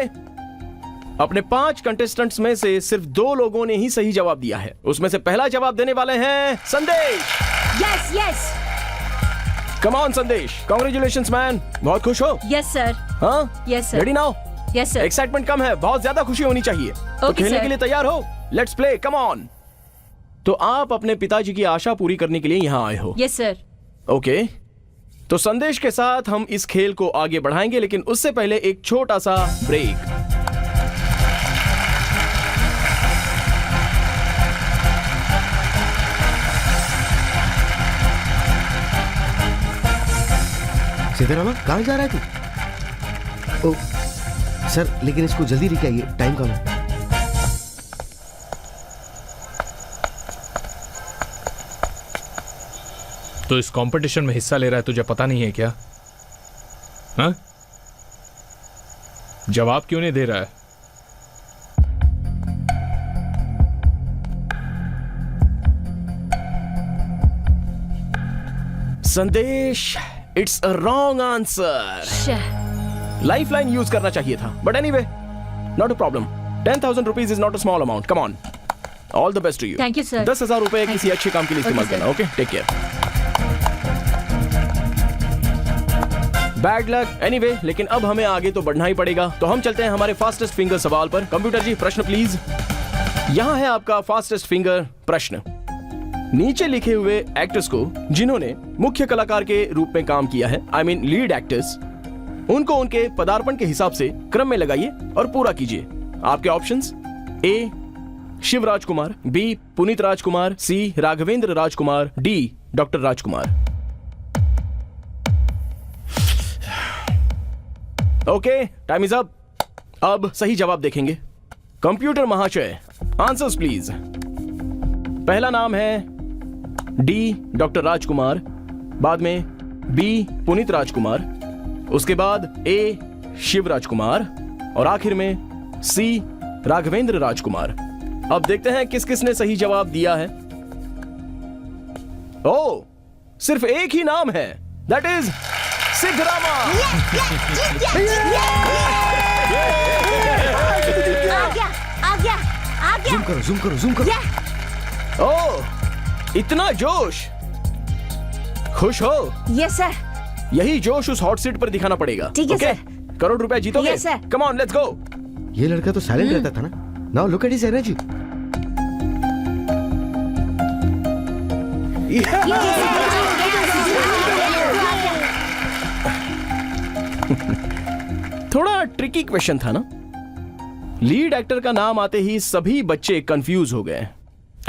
अपने 5 कंटेस्टेंट्स में से सिर्फ 2 लोगों ने ही सही जवाब दिया है। उसमें से पहला जवाब देने वाले हैं Sandesh. Yes yes. Come on Sandesh, congratulations man. बहुत खुश हो? Yes sir. हाँ, yes sir. Ready now? Yes sir. Excitement कम है, बहुत ज्यादा खुशी होनी चाहिए। तो Okay, खेलने sir. के लिए तैयार हो? Let's play, come on. तो आप अपने पिताजी की आशा पूरी करने के लिए यहाँ आए हो? Yes sir. ओके, तो संदेश के साथ हम इस खेल को आगे बढ़ाएंगे, लेकिन उससे पहले एक छोटा सा ब्रेक। सिद्धरामा, कहाँ जा रहा है तू? ओ, सर, लेकिन इसको जल्दी लेके आइए, टाइम कम है। तो इस कंपटीशन में हिस्सा ले रहा है, तुझे पता नहीं है क्या? हाँ? जवाब क्यों नहीं दे रहा है? Sandesh, it's a wrong answer. Lifeline use करना चाहिए था, but anyway, not a problem. 10,000 rupees is not a small amount. Come on, all the best to you. Thank you, sir. 10,000 रुपए किसी अच्छे काम के लिए इस्तेमाल करना। Okay, take care. Bad luck. Anyway, लेकिन अब हमें आगे तो बढ़ना ही पड़ेगा, तो हम चलते हैं हमारे फास्टेस्ट फिंगर सवाल पर। कंप्यूटर जी, प्रश्न प्लीज। यहाँ है आपका फास्टेस्ट फिंगर प्रश्न। नीचे लिखे हुए एक्टर्स को जिन्होंने मुख्य कलाकार के रूप में काम किया है, आई मीन लीड एक्टर्स, उनको उनके पदार्पण के हिसाब से क्रम में लगाइए और पूरा कीजिए। आपके options: A Shivraj Kumar, B Puneeth Rajkumar, C Raghavendra Rajkumar, D doctor Rajkumar. Okay, time is up. अब सही जवाब देखेंगे। कंप्यूटर महाशय, आंसर्स प्लीज। पहला नाम है डी डॉक्टर राजकुमार, बाद में बी पुनीत राजकुमार, उसके बाद ए शिव राजकुमार और आखिर में सी राघवेंद्र राजकुमार। अब देखते हैं किस किस ने सही जवाब दिया है। ओ, सिर्फ एक ही नाम है, दैट इज सिद्धरामा। आ गया। जूम करो। ओ, इतना जोश! खुश हो? Yes sir. यही जोश उस हॉट सीट पर दिखाना पड़ेगा। ठीक है, ओके? सर। करोड़ रुपया जीतोगे? Yes, sir. Come on, let's go. ये लड़का तो साइलेंट रहता था ना। Now look at his energy. थोड़ा ट्रिकी क्वेश्चन था ना? लीड एक्टर का नाम आते ही सभी बच्चे कंफ्यूज हो गए।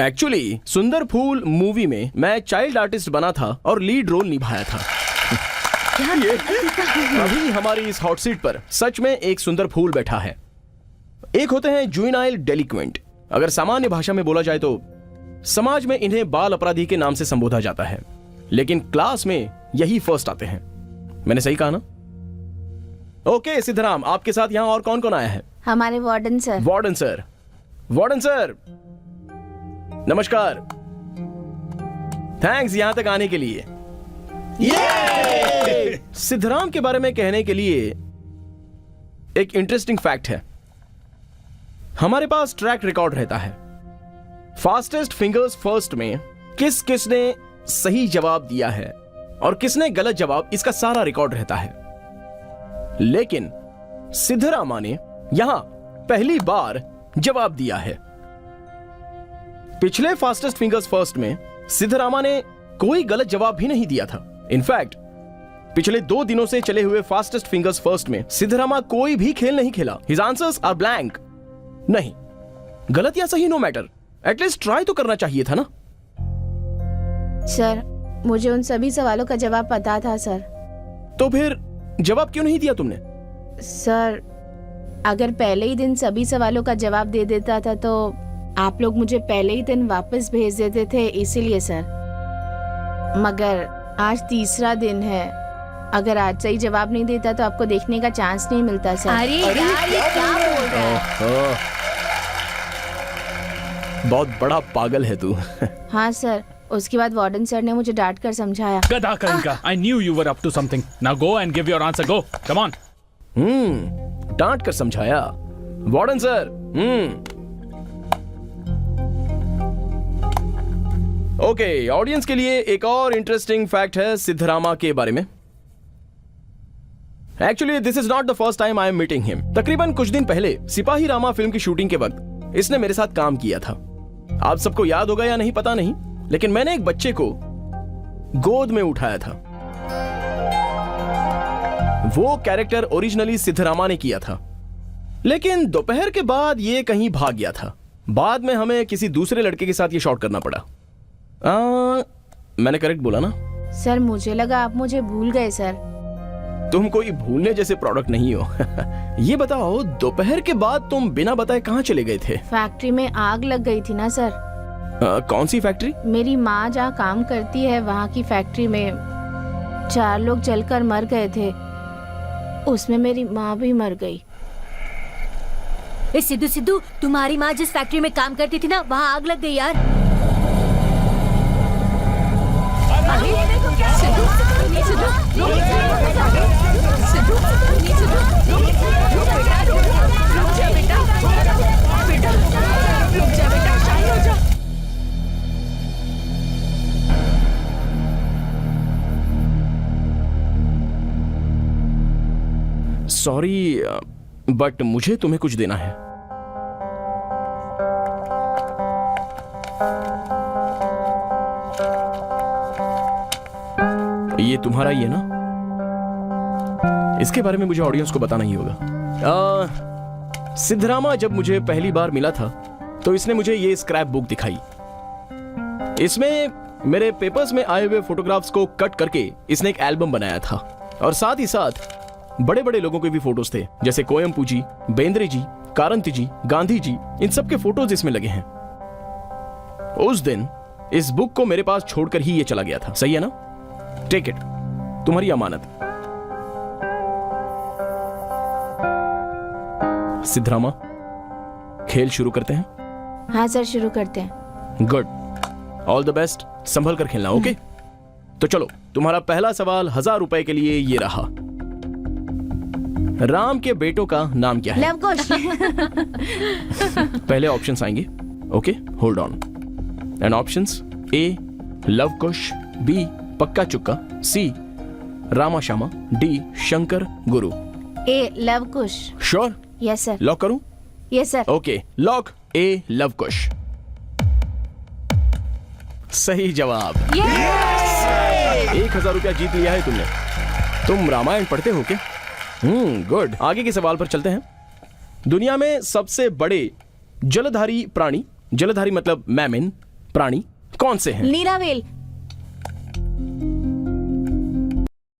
एक्चुअली सुंदर फूल मूवी में मैं चाइल्ड आर्टिस्ट बना था और लीड रोल निभाया था। अभी हमारी इस हॉट सीट पर सच में एक सुंदर फूल बैठा है। एक होते हैं जुवेनाइल डेलिक्वेंट। अगर सामान्य भाषा में बोला जाए तो समाज में इन्हें बाल अपराधी के नाम से संबोधा जाता है, लेकिन क्लास में यही फर्स्ट आते हैं। मैंने सही कहा ना? ओके सिद्धराम, आपके साथ यहाँ और कौन कौन आया है? हमारे warden sir. Warden sir, warden sir नमस्कार। थैंक्स यहाँ तक आने के लिए। सिद्धराम के बारे में कहने के लिए एक इंटरेस्टिंग फैक्ट है। हमारे पास ट्रैक रिकॉर्ड रहता है। फास्टेस्ट फिंगर्स फर्स्ट में किस किसने सही जवाब दिया है और किसने गलत जवाब, इसका सारा रिकॉर्ड रहता है। लेकिन सिद्धरामा ने यहां पहली बार जवाब दिया है। पिछले फास्टेस्ट फिंगर्स फर्स्ट में सिद्धरामा ने कोई गलत जवाब भी नहीं दिया था। इनफैक्ट पिछले 2 दिनों से चले हुए फास्टेस्ट फिंगर्स फर्स्ट में सिद्धरामा कोई भी खेल नहीं खेला। His answers are blank. नहीं, गलत या सही नो मैटर, एटलीस्ट ट्राई तो करना चाहिए था ना। सर, मुझे उन सभी सवालों का जवाब पता था सर। तो फिर जवाब क्यों नहीं दिया तुमने? सर, अगर पहले ही दिन सभी सवालों का जवाब दे देता था तो आप लोग मुझे पहले ही दिन वापस भेज देते थे, इसीलिए सर। मगर आज तीसरा दिन है, अगर आज सही जवाब नहीं देता तो आपको देखने का चांस नहीं मिलता सर। अरे यार, ये क्या बोल रहा है? बहुत बड़ा पागल है तू। हाँ सर, उसके बाद वार्डन सर ने मुझे डांट कर समझाया। गधा कहीं का। I knew you were up to something. Now go and give your answer. Go. Come on. डांट कर समझाया वार्डन सर। ओके, ऑडियंस के लिए एक और इंटरेस्टिंग फैक्ट है सिद्धरामा के बारे में। Actually this is not the first time I am meeting him. तकरीबन कुछ दिन पहले सिपाही रामा फिल्म की शूटिंग के वक्त इसने मेरे साथ काम किया था। आप सबको याद होगा या नहीं पता नहीं, लेकिन मैंने एक बच्चे को गोद में उठाया था। वो कैरेक्टर ओरिजिनली सिद्धरामा ने किया था, लेकिन दोपहर के बाद ये कहीं भाग गया था। बाद में हमें किसी दूसरे लड़के के साथ ये शॉट करना पड़ा। मैंने करेक्ट बोला ना? सर मुझे लगा आप मुझे भूल गए सर। तुम कोई भूलने जैसे प्रोडक्ट नहीं हो। ये बताओ, दोपहर के बाद तुम बिना बताए कहाँ चले गए थे? फैक्ट्री में आग लग गई थी ना सर। कौन सी फैक्ट्री? मेरी माँ जहाँ काम करती है वहाँ की फैक्ट्री में 4 लोग जलकर मर गए थे। उसमें मेरी माँ भी मर गई। सिद्धू सिद्धू, तुम्हारी माँ जिस फैक्ट्री में काम करती थी ना, वहाँ आग लग गई यार। सॉरी, बट मुझे तुम्हें कुछ देना है। ये तुम्हारा ही है ना? इसके बारे में मुझे ऑडियंस को बताना ही होगा। सिद्धरामा जब मुझे पहली बार मिला था तो इसने मुझे ये स्क्रैप बुक दिखाई। इसमें मेरे पेपर्स में आए हुए फोटोग्राफ्स को कट करके इसने एक एल्बम बनाया था, और साथ ही साथ बड़े बड़े लोगों के भी फोटोज थे, जैसे कोयम्पू जी, बेंद्रे जी, कारंती जी, गांधी जी। इन सब के फोटोज इसमें लगे हैं। उस दिन इस बुक को मेरे पास छोड़कर ही ये चला गया था। सही है ना? टेक इट, तुम्हारी अमानत। सिद्धरामा, खेल शुरू करते हैं? हाँ सर, शुरू करते हैं। Good, all the best. संभल कर खेलना, ओके? तो चलो, तुम्हारा पहला सवाल 1000 रुपए के लिए ये रहा। राम के बेटों का नाम क्या है? लवकुश। पहले ऑप्शंस आएंगे, okay? Hold on. And options: A Luvkush, B Pakka Chukka, C Rama Shyama, D Shankar Guru. A Luvkush. Sure? Yes sir. Lock करूं? Yes sir. Okay, lock A Luvkush. सही जवाब। 1000 रुपया जीत लिया है तुमने। तुम रामायण पढ़ते हो क्या? गुड। आगे के सवाल पर चलते हैं। दुनिया में सबसे बड़े जलधारी प्राणी, जलधारी मतलब मैमिन प्राणी, कौन से हैं? नीलावेल।